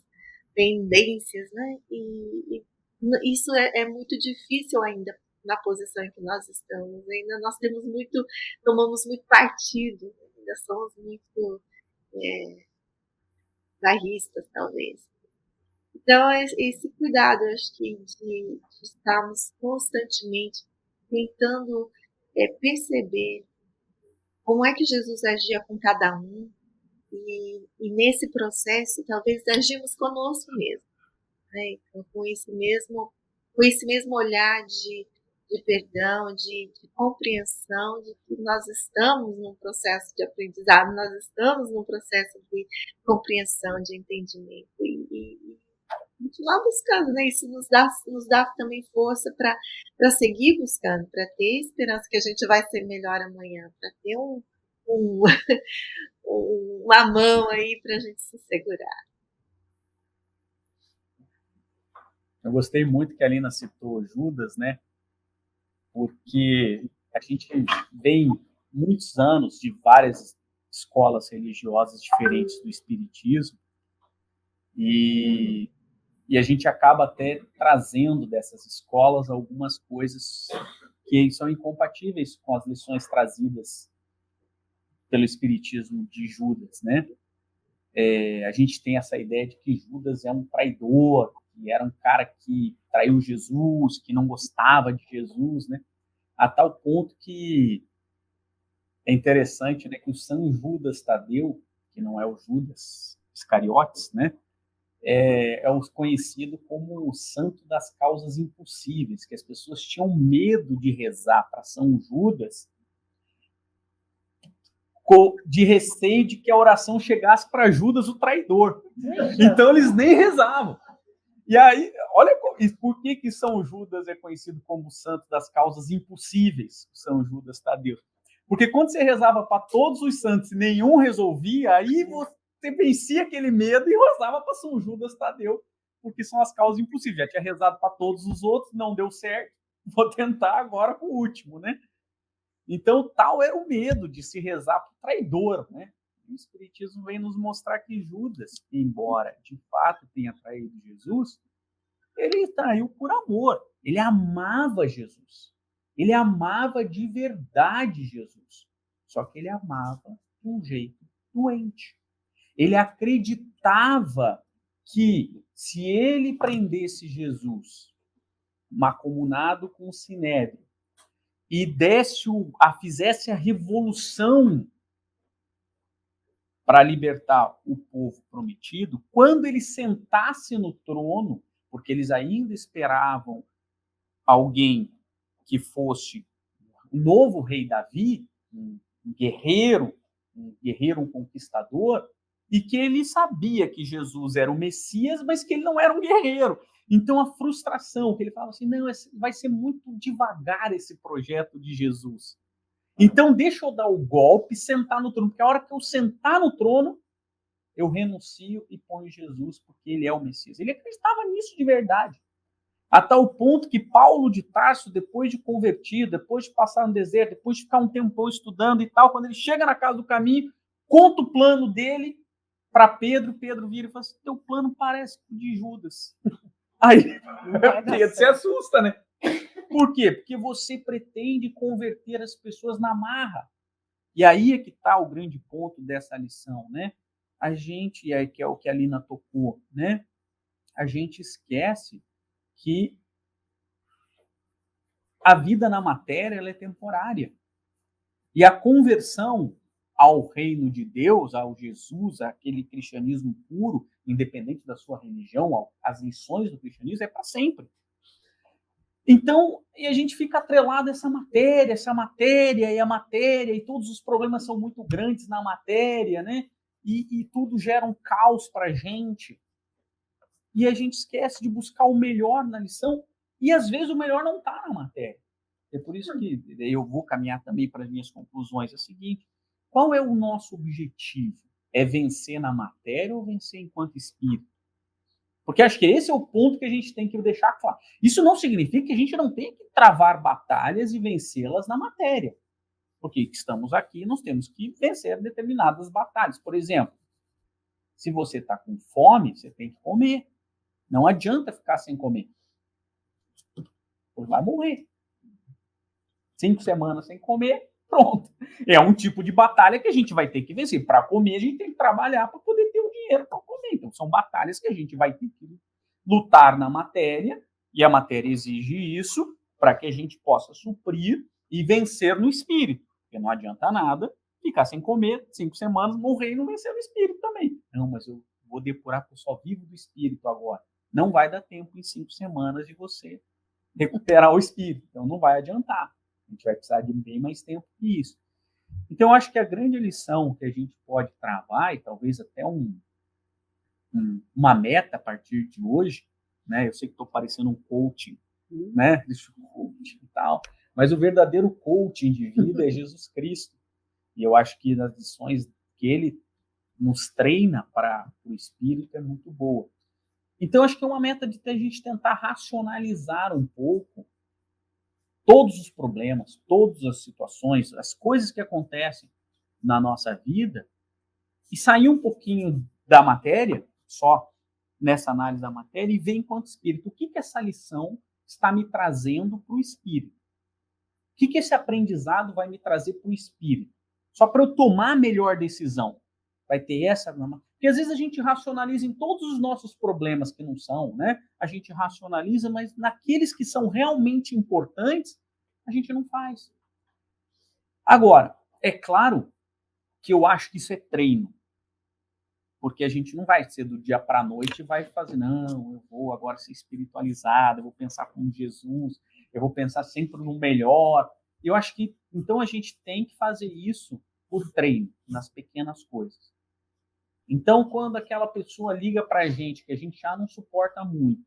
tendências, né? E isso é muito difícil ainda na posição em que nós estamos. Ainda nós tomamos muito partido, ainda somos muito bairristas, talvez. Então, esse cuidado, eu acho que de estarmos constantemente tentando perceber como é que Jesus agia com cada um e nesse processo, talvez agimos conosco mesmo, né? Então, com esse mesmo olhar de perdão, de compreensão de que nós estamos num processo de aprendizado, nós estamos num processo de compreensão, de entendimento e continuar buscando, né? Isso nos dá também força para seguir buscando, para ter esperança que a gente vai ser melhor amanhã, para ter um, uma mão aí para a gente se segurar. Eu gostei muito que a Lina citou Judas, né? Porque a gente vem muitos anos de várias escolas religiosas diferentes do espiritismo e a gente acaba até trazendo dessas escolas algumas coisas que são incompatíveis com as lições trazidas pelo espiritismo de Judas, né? A gente tem essa ideia de que Judas é um traidor, que era um cara que traiu Jesus, que não gostava de Jesus, né? A tal ponto que é interessante, né, que o São Judas Tadeu, que não é o Judas Iscariotes, né, é o conhecido como o santo das causas impossíveis, que as pessoas tinham medo de rezar para São Judas, de receio de que a oração chegasse para Judas, o traidor. Então eles nem rezavam. E aí, olha por que São Judas é conhecido como o santo das causas impossíveis, São Judas Tadeu. Porque quando você rezava para todos os santos e nenhum resolvia, aí você vencia aquele medo e rezava para São Judas Tadeu, porque são as causas impossíveis. Já tinha rezado para todos os outros, não deu certo, vou tentar agora com o último, né? Então, tal era o medo de se rezar para o traidor, né? O Espiritismo vem nos mostrar que Judas, embora de fato tenha traído Jesus, ele traiu por amor. Ele amava Jesus. Ele amava de verdade Jesus. Só que ele amava de um jeito doente. Ele acreditava que se ele prendesse Jesus, macumunado com o sinédrio, e fizesse a revolução para libertar o povo prometido, quando ele sentasse no trono, porque eles ainda esperavam alguém que fosse um novo rei Davi, um guerreiro, um conquistador, e que ele sabia que Jesus era o Messias, mas que ele não era um guerreiro. Então, a frustração, que ele falava assim, não, vai ser muito devagar esse projeto de Jesus. Então, deixa eu dar o golpe, sentar no trono, porque a hora que eu sentar no trono, eu renuncio e ponho Jesus, porque ele é o Messias. Ele acreditava nisso de verdade. A tal ponto que Paulo de Tarso, depois de convertido, depois de passar no deserto, depois de ficar um tempão estudando e tal, quando ele chega na casa do caminho, conta o plano dele para Pedro, Pedro vira e fala assim, teu plano parece o de Judas. Aí Pedro se assusta, né? Por quê? Porque você pretende converter as pessoas na marra. E aí é que está o grande ponto dessa lição, né? A gente, e aí que é o que a Lina tocou, né? A gente esquece que a vida na matéria ela é temporária. E a conversão ao reino de Deus, ao Jesus, àquele cristianismo puro, independente da sua religião, as lições do cristianismo, é para sempre. Então, e a gente fica atrelado a essa matéria, e todos os problemas são muito grandes na matéria, né? E tudo gera um caos para a gente. E a gente esquece de buscar o melhor na lição, e às vezes o melhor não está na matéria. É por isso que eu vou caminhar também para as minhas conclusões. É o seguinte, qual é o nosso objetivo? É vencer na matéria ou vencer enquanto espírito? Porque acho que esse é o ponto que a gente tem que deixar claro. Isso não significa que a gente não tem que travar batalhas e vencê-las na matéria. Porque estamos aqui, nós temos que vencer determinadas batalhas. Por exemplo, se você está com fome, você tem que comer. Não adianta ficar sem comer. Pois vai morrer. 5 semanas sem comer, pronto. É um tipo de batalha que a gente vai ter que vencer. Para comer, a gente tem que trabalhar para poder ter o dinheiro para comer. Então, são batalhas que a gente vai ter que lutar na matéria, e a matéria exige isso para que a gente possa suprir e vencer no espírito. Porque não adianta nada ficar sem comer 5 semanas, morrer e não vencer no espírito também. Não, mas eu vou depurar porque eu só vivo do espírito agora. Não vai dar tempo em 5 semanas de você recuperar o espírito. Então, não vai adiantar. A gente vai precisar de bem mais tempo que isso. Então, eu acho que a grande lição que a gente pode travar, e talvez até uma meta a partir de hoje, né? Eu sei que estou parecendo um coaching, né? Coaching e tal, mas o verdadeiro coaching de vida é Jesus Cristo. E eu acho que nas lições que ele nos treina para o espírito é muito boa. Então, acho que é uma meta de a gente tentar racionalizar um pouco todos os problemas, todas as situações, as coisas que acontecem na nossa vida e sair um pouquinho da matéria, só nessa análise da matéria, e ver enquanto espírito o que essa lição está me trazendo para o espírito. O que esse aprendizado vai me trazer para o espírito? Só para eu tomar a melhor decisão. Vai ter essa... Porque às vezes a gente racionaliza em todos os nossos problemas que não são, né? A gente racionaliza, mas naqueles que são realmente importantes, a gente não faz. Agora, é claro que eu acho que isso é treino. Porque a gente não vai ser do dia para a noite e vai fazer, não, eu vou agora ser espiritualizado, eu vou pensar como Jesus, eu vou pensar sempre no melhor. Eu acho que, então, a gente tem que fazer isso por treino, nas pequenas coisas. Então, quando aquela pessoa liga para a gente, que a gente já não suporta muito,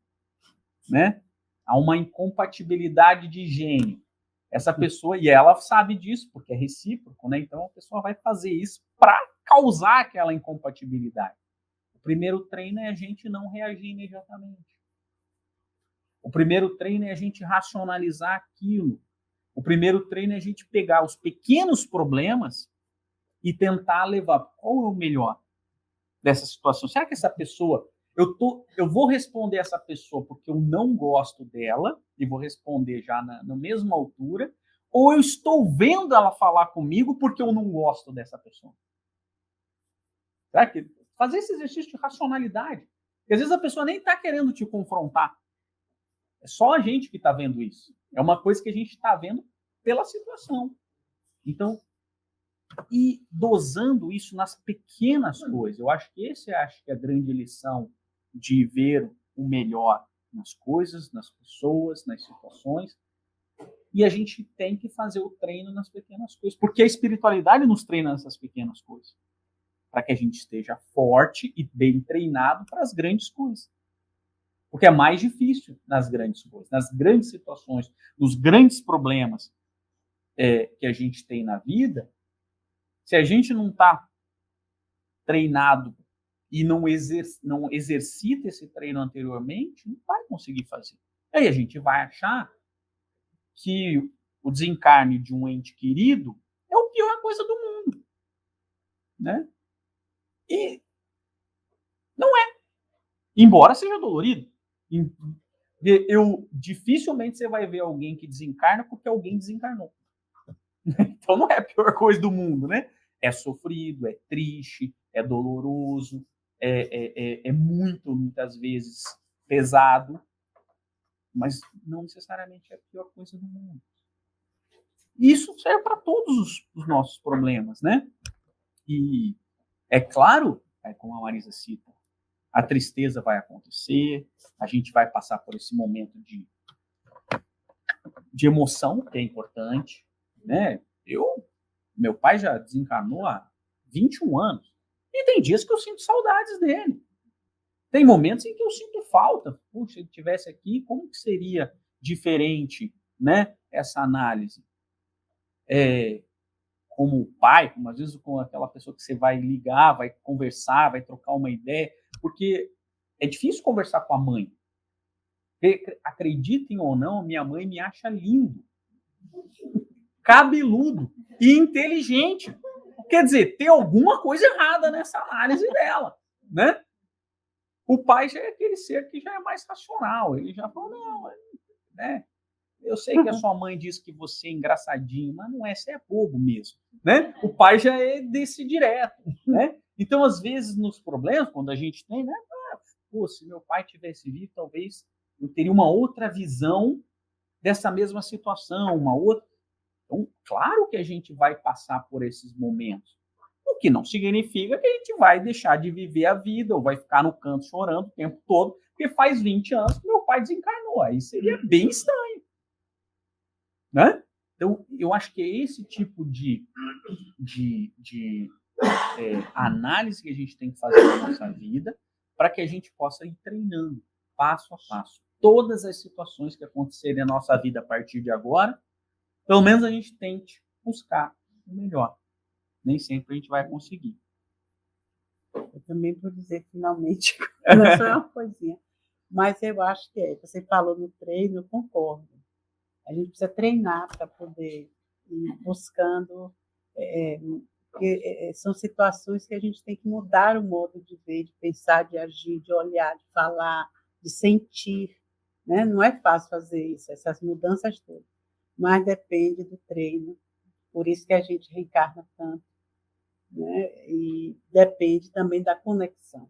né? Há uma incompatibilidade de gênio. Essa pessoa, e ela sabe disso, porque é recíproco, né? Então, a pessoa vai fazer isso para causar aquela incompatibilidade. O primeiro treino é a gente não reagir imediatamente. O primeiro treino é a gente racionalizar aquilo. O primeiro treino é a gente pegar os pequenos problemas e tentar levar qual é o melhor dessa situação. Será que essa pessoa... Eu vou responder essa pessoa porque eu não gosto dela, e vou responder já na mesma altura, ou eu estou vendo ela falar comigo porque eu não gosto dessa pessoa? Será que fazer esse exercício de racionalidade? Porque às vezes a pessoa nem está querendo te confrontar. É só a gente que está vendo isso. É uma coisa que a gente está vendo pela situação. Então, e dosando isso nas pequenas coisas. Eu acho que esse é a grande lição de ver o melhor nas coisas, nas pessoas, nas situações. E a gente tem que fazer o treino nas pequenas coisas, porque a espiritualidade nos treina nessas pequenas coisas, para que a gente esteja forte e bem treinado para as grandes coisas. Porque é mais difícil nas grandes coisas, nas grandes situações, nos grandes problemas que a gente tem na vida. Se a gente não está treinado e não exercita esse treino anteriormente, não vai conseguir fazer. Aí a gente vai achar que o desencarne de um ente querido é a pior coisa do mundo, né? E não é. Embora seja dolorido. Dificilmente você vai ver alguém que desencarna porque alguém desencarnou. Então não é a pior coisa do mundo, né? É sofrido, é triste, é doloroso, muitas vezes, pesado, mas não necessariamente é a pior coisa do mundo. Isso serve para todos os nossos problemas, né? E é claro, como a Marisa cita, a tristeza vai acontecer, a gente vai passar por esse momento de emoção, que é importante, né? Meu pai já desencarnou há 21 anos. E tem dias que eu sinto saudades dele. Tem momentos em que eu sinto falta. Puxa, se ele estivesse aqui, como que seria diferente, né, essa análise? como pai, como às vezes com aquela pessoa que você vai ligar, vai conversar, vai trocar uma ideia, porque é difícil conversar com a mãe. Acreditem ou não, minha mãe me acha lindo, cabeludo e inteligente. Quer dizer, tem alguma coisa errada nessa análise dela, né? O pai já é aquele ser que já é mais racional, ele já fala, não, né? Eu sei que a sua mãe disse que você é engraçadinho, mas não é, você é bobo mesmo, né? O pai já é desse direto, né? Então, às vezes, nos problemas, quando a gente tem, né? Pô, se meu pai tivesse vivo, talvez eu teria uma outra visão dessa mesma situação, uma outra. Então, claro que a gente vai passar por esses momentos, o que não significa que a gente vai deixar de viver a vida ou vai ficar no canto chorando o tempo todo, porque faz 20 anos que meu pai desencarnou. Aí seria bem estranho, né? Então, eu acho que é esse tipo de análise que a gente tem que fazer na nossa vida para que a gente possa ir treinando passo a passo. Todas as situações que acontecerem na nossa vida a partir de agora, pelo menos a gente tente buscar o melhor. Nem sempre a gente vai conseguir. Eu também vou dizer finalmente, só é uma coisinha. Mas eu acho que você falou no treino, eu concordo. A gente precisa treinar para poder ir buscando, porque são situações que a gente tem que mudar o modo de ver, de pensar, de agir, de olhar, de falar, de sentir, né? Não é fácil fazer isso, essas mudanças todas, mas depende do treino, por isso que a gente reencarna tanto, né? E depende também da conexão.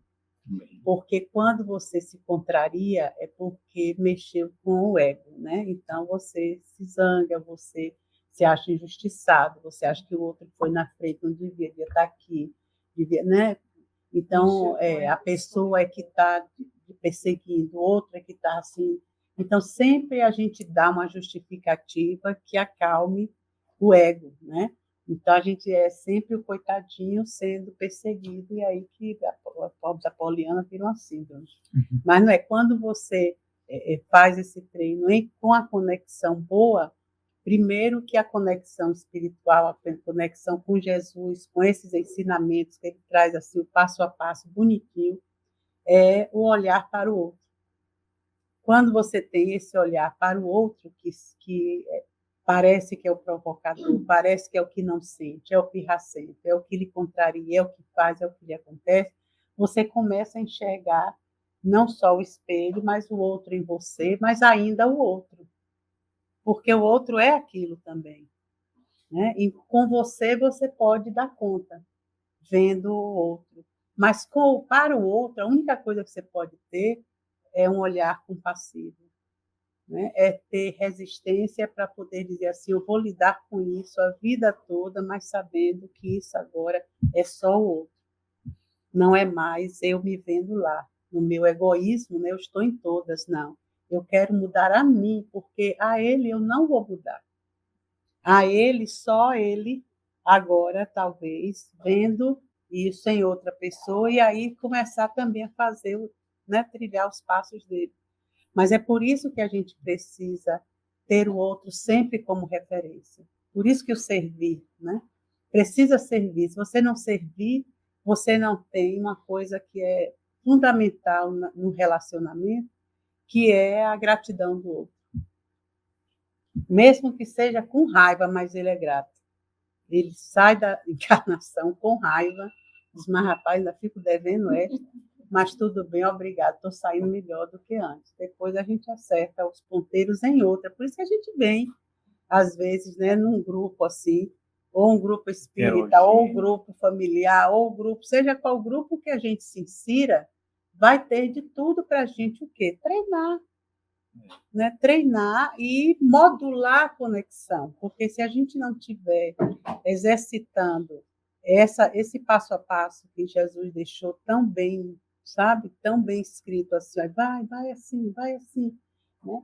Porque quando você se contraria é porque mexeu com o ego, né? Então você se zanga, você se acha injustiçado, você acha que o outro foi na frente, não devia estar aqui, devia, né? Então a pessoa é que está perseguindo, o outro é que está assim. Então sempre a gente dá uma justificativa que acalme o ego, né? Então, a gente é sempre o coitadinho sendo perseguido, e aí que a pobre Poliana vira uma síndrome. Mas não é quando você faz esse treino com a conexão boa, primeiro que a conexão espiritual, a conexão com Jesus, com esses ensinamentos que ele traz assim, o passo a passo, bonitinho, é o olhar para o outro. Quando você tem esse olhar para o outro, que parece que é o provocador, parece que é o que não sente, é o pirracento, é o que lhe contraria, é o que faz, é o que lhe acontece, você começa a enxergar não só o espelho, mas o outro em você, mas ainda o outro. Porque o outro é aquilo também, né? E com você, você pode dar conta, vendo o outro. Mas para o outro, a única coisa que você pode ter é um olhar compassivo. Né? É ter resistência para poder dizer assim, eu vou lidar com isso a vida toda, mas sabendo que isso agora é só o outro. Não é mais eu me vendo lá. No meu egoísmo, né, eu estou em todas, não. Eu quero mudar a mim, porque a ele eu não vou mudar. A ele, só ele, agora, talvez, vendo isso em outra pessoa, e aí começar também a fazer, né, trilhar os passos dele. Mas é por isso que a gente precisa ter o outro sempre como referência. Por isso que o servir, né? Precisa servir. Se você não servir, você não tem uma coisa que é fundamental no relacionamento, que é a gratidão do outro. Mesmo que seja com raiva, mas ele é grato. Ele sai da encarnação com raiva, diz, mas rapaz, ainda fico devendo esta, mas tudo bem, obrigado, estou saindo melhor do que antes. Depois a gente acerta os ponteiros em outra. Por isso que a gente vem, às vezes, né, num grupo assim, ou um grupo espírita, ou um grupo familiar, ou um grupo, seja qual grupo que a gente se insira, vai ter de tudo para a gente o quê? Treinar. Né? Treinar e modular a conexão, porque se a gente não estiver exercitando esse passo a passo que Jesus deixou tão bem, sabe, tão bem escrito assim, vai assim, né?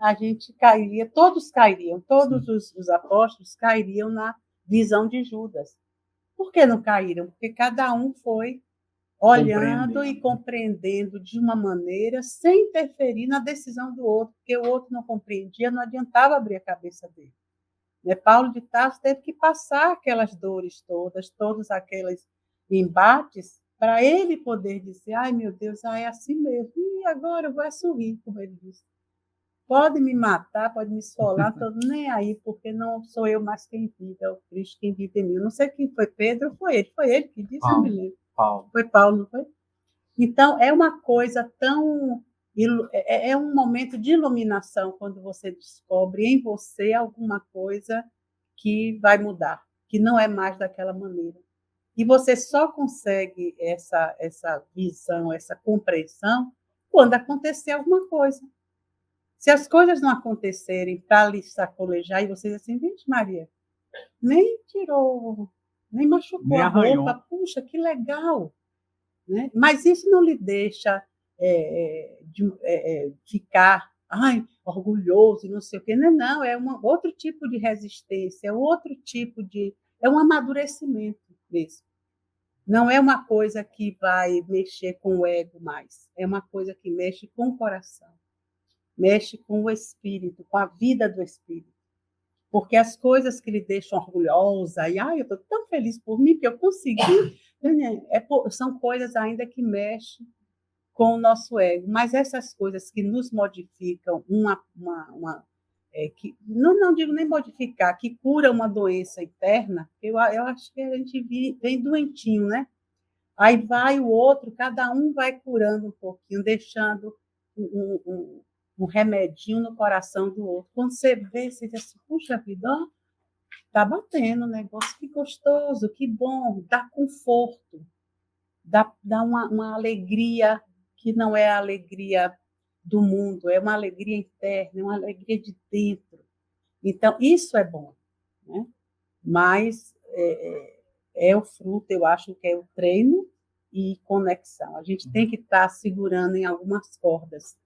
A gente cairia, todos cairiam, todos os apóstolos cairiam na visão de Judas. Por que não caíram? Porque cada um foi olhando e compreendendo de uma maneira sem interferir na decisão do outro, porque o outro não compreendia, não adiantava abrir a cabeça dele. Né? Paulo de Tarso teve que passar aquelas dores todas, todos aqueles embates, para ele poder dizer, ai meu Deus, é assim mesmo, e agora eu vou sorrir, como ele disse. Pode me matar, pode me esfolar, estou nem aí, porque não sou eu mais quem vive, é o Cristo quem vive em mim. Eu não sei quem foi Pedro, foi ele que disse, Paulo. não me lembro. Paulo. Foi Paulo, não foi? Então, é uma coisa tão... É um momento de iluminação quando você descobre em você alguma coisa que vai mudar, que não é mais daquela maneira. E você só consegue essa visão, essa compreensão, quando acontecer alguma coisa. Se as coisas não acontecerem para lhe sacolejar, e você diz assim, vixe Maria, nem tirou, nem machucou Nem a arranhou. roupa, puxa, que legal. Né? Mas isso não lhe deixa ficar orgulhoso e não sei o quê. Não, não, é outro tipo de resistência, é outro tipo de... É um amadurecimento mesmo. Não é uma coisa que vai mexer com o ego mais, é uma coisa que mexe com o coração, mexe com o espírito, com a vida do espírito. Porque as coisas que lhe deixam orgulhosa, e eu estou tão feliz por mim que eu consegui, são coisas ainda que mexem com o nosso ego. Mas essas coisas que nos modificam, que não digo nem modificar, que cura uma doença interna, eu acho que a gente vem doentinho, né? Aí vai o outro, cada um vai curando um pouquinho, deixando um remedinho no coração do outro. Quando você vê, você diz assim, puxa vida, está batendo o negócio, que gostoso, que bom, dá conforto, dá uma alegria que não é a alegria do mundo, é uma alegria interna, é uma alegria de dentro. Então, isso é bom, né? Mas é o fruto, eu acho que é o treino e conexão. A gente tem que estar segurando em algumas cordas.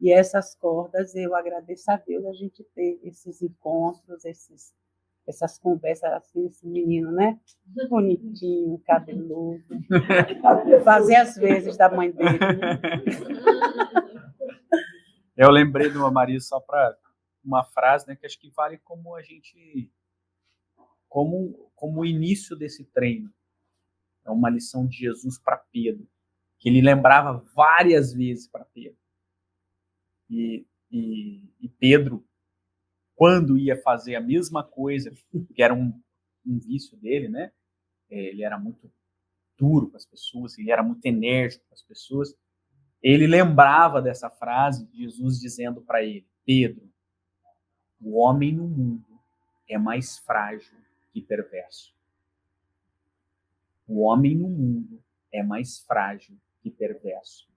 E essas cordas, eu agradeço a Deus a gente ter esses encontros, essas conversas assim, esse menino, né? Bonitinho, cabeludo. Fazer as vezes da mãe dele. Eu lembrei de uma Maria só para uma frase, né, que acho que vale como a gente, como o início desse treino. É uma lição de Jesus para Pedro, que ele lembrava várias vezes para Pedro. E Pedro, quando ia fazer a mesma coisa, que era um vício dele, né? Ele era muito duro com as pessoas, ele era muito enérgico com as pessoas. Ele lembrava dessa frase de Jesus dizendo para ele, Pedro, o homem no mundo é mais frágil que perverso. O homem no mundo é mais frágil que perverso.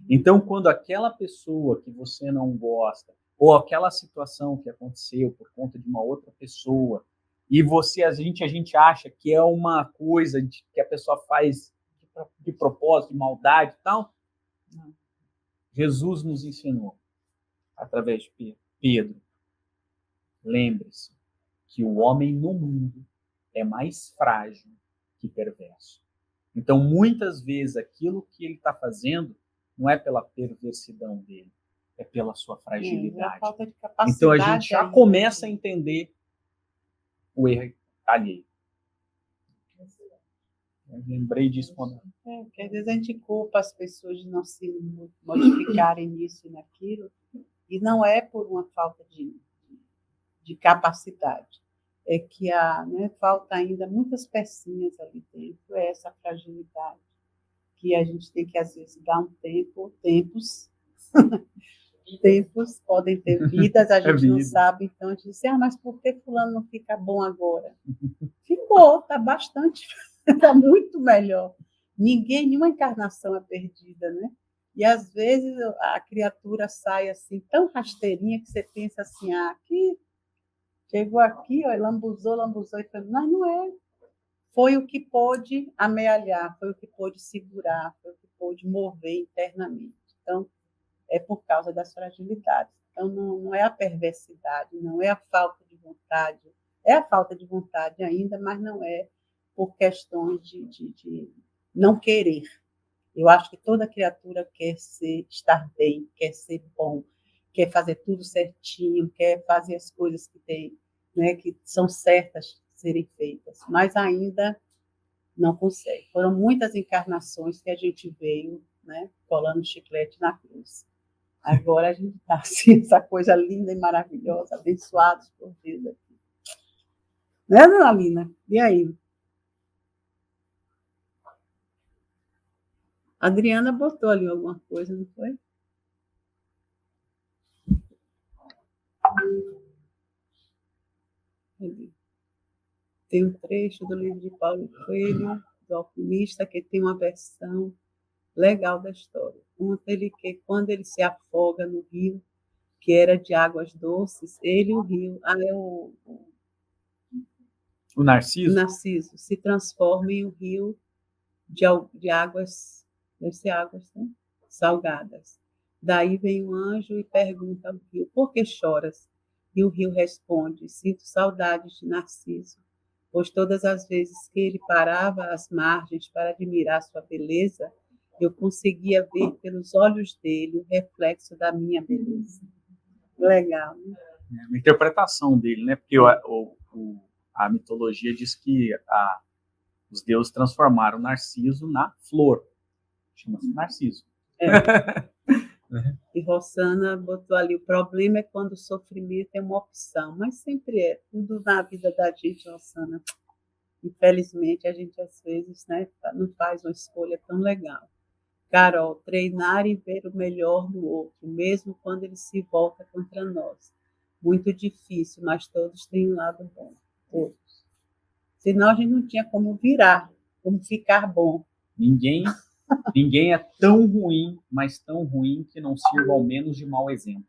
Então, quando aquela pessoa que você não gosta, ou aquela situação que aconteceu por conta de uma outra pessoa, e a gente acha que é uma coisa que a pessoa faz de propósito, de maldade e tal, não. Jesus nos ensinou, através de Pedro, lembre-se que o homem no mundo é mais frágil que perverso. Então, muitas vezes, aquilo que ele está fazendo não é pela perversidão dele, é pela sua fragilidade. É falta de capacidade. Então, a gente já começa a entender o erro alheio. Eu lembrei disso quando... Porque às vezes a gente culpa as pessoas de não se modificarem nisso e naquilo, e não é por uma falta de capacidade. É que falta ainda muitas pecinhas ali dentro, é essa fragilidade, que a gente tem que, às vezes, dar tempos podem ter vidas, a gente não sabe, então a gente diz, mas por que fulano não fica bom agora? Ficou, está bastante, está muito melhor. Nenhuma encarnação é perdida, né? E às vezes a criatura sai assim, tão rasteirinha, que você pensa assim, que chegou aqui, lambuzou, mas não é. Foi o que pôde amealhar, foi o que pôde segurar, foi o que pôde mover internamente. Então, é por causa das fragilidades. Então, não é a perversidade, não é a falta de vontade. É a falta de vontade ainda, mas não é por questões de não querer. Eu acho que toda criatura quer estar bem, quer ser bom, quer fazer tudo certinho, quer fazer as coisas que tem né, que são certas de serem feitas, mas ainda não consegue. Foram muitas encarnações que a gente veio, né, colando chiclete na cruz. Agora a gente está assim, essa coisa linda e maravilhosa, abençoados por Deus aqui. Né, dona Lina? E aí? A Adriana botou ali alguma coisa, não foi? Tem um trecho do livro de Paulo Coelho, do Alquimista, que tem uma versão legal da história. Quando ele se afoga no rio, que era de águas doces, ele e o rio, O Narciso? o Narciso, se transforma em um rio de águas, deve ser águas, né? Salgadas. Daí vem um anjo e pergunta ao rio, por que choras? E o rio responde, sinto saudades de Narciso, pois todas as vezes que ele parava às margens para admirar sua beleza, eu conseguia ver pelos olhos dele o reflexo da minha beleza. Legal, né? É uma interpretação dele, né? Porque a mitologia diz que os deuses transformaram Narciso na flor. Chama-se Narciso. E Rosana botou ali, o problema é quando o sofrimento é uma opção, mas sempre é, tudo na vida da gente, Rosana. Infelizmente, a gente às vezes, né, não faz uma escolha tão legal. Carol, treinar e ver o melhor no outro, mesmo quando ele se volta contra nós. Muito difícil, mas todos têm um lado bom. Todos. Senão a gente não tinha como virar, como ficar bom. Ninguém é tão ruim, mas tão ruim que não sirva ao menos de mau exemplo.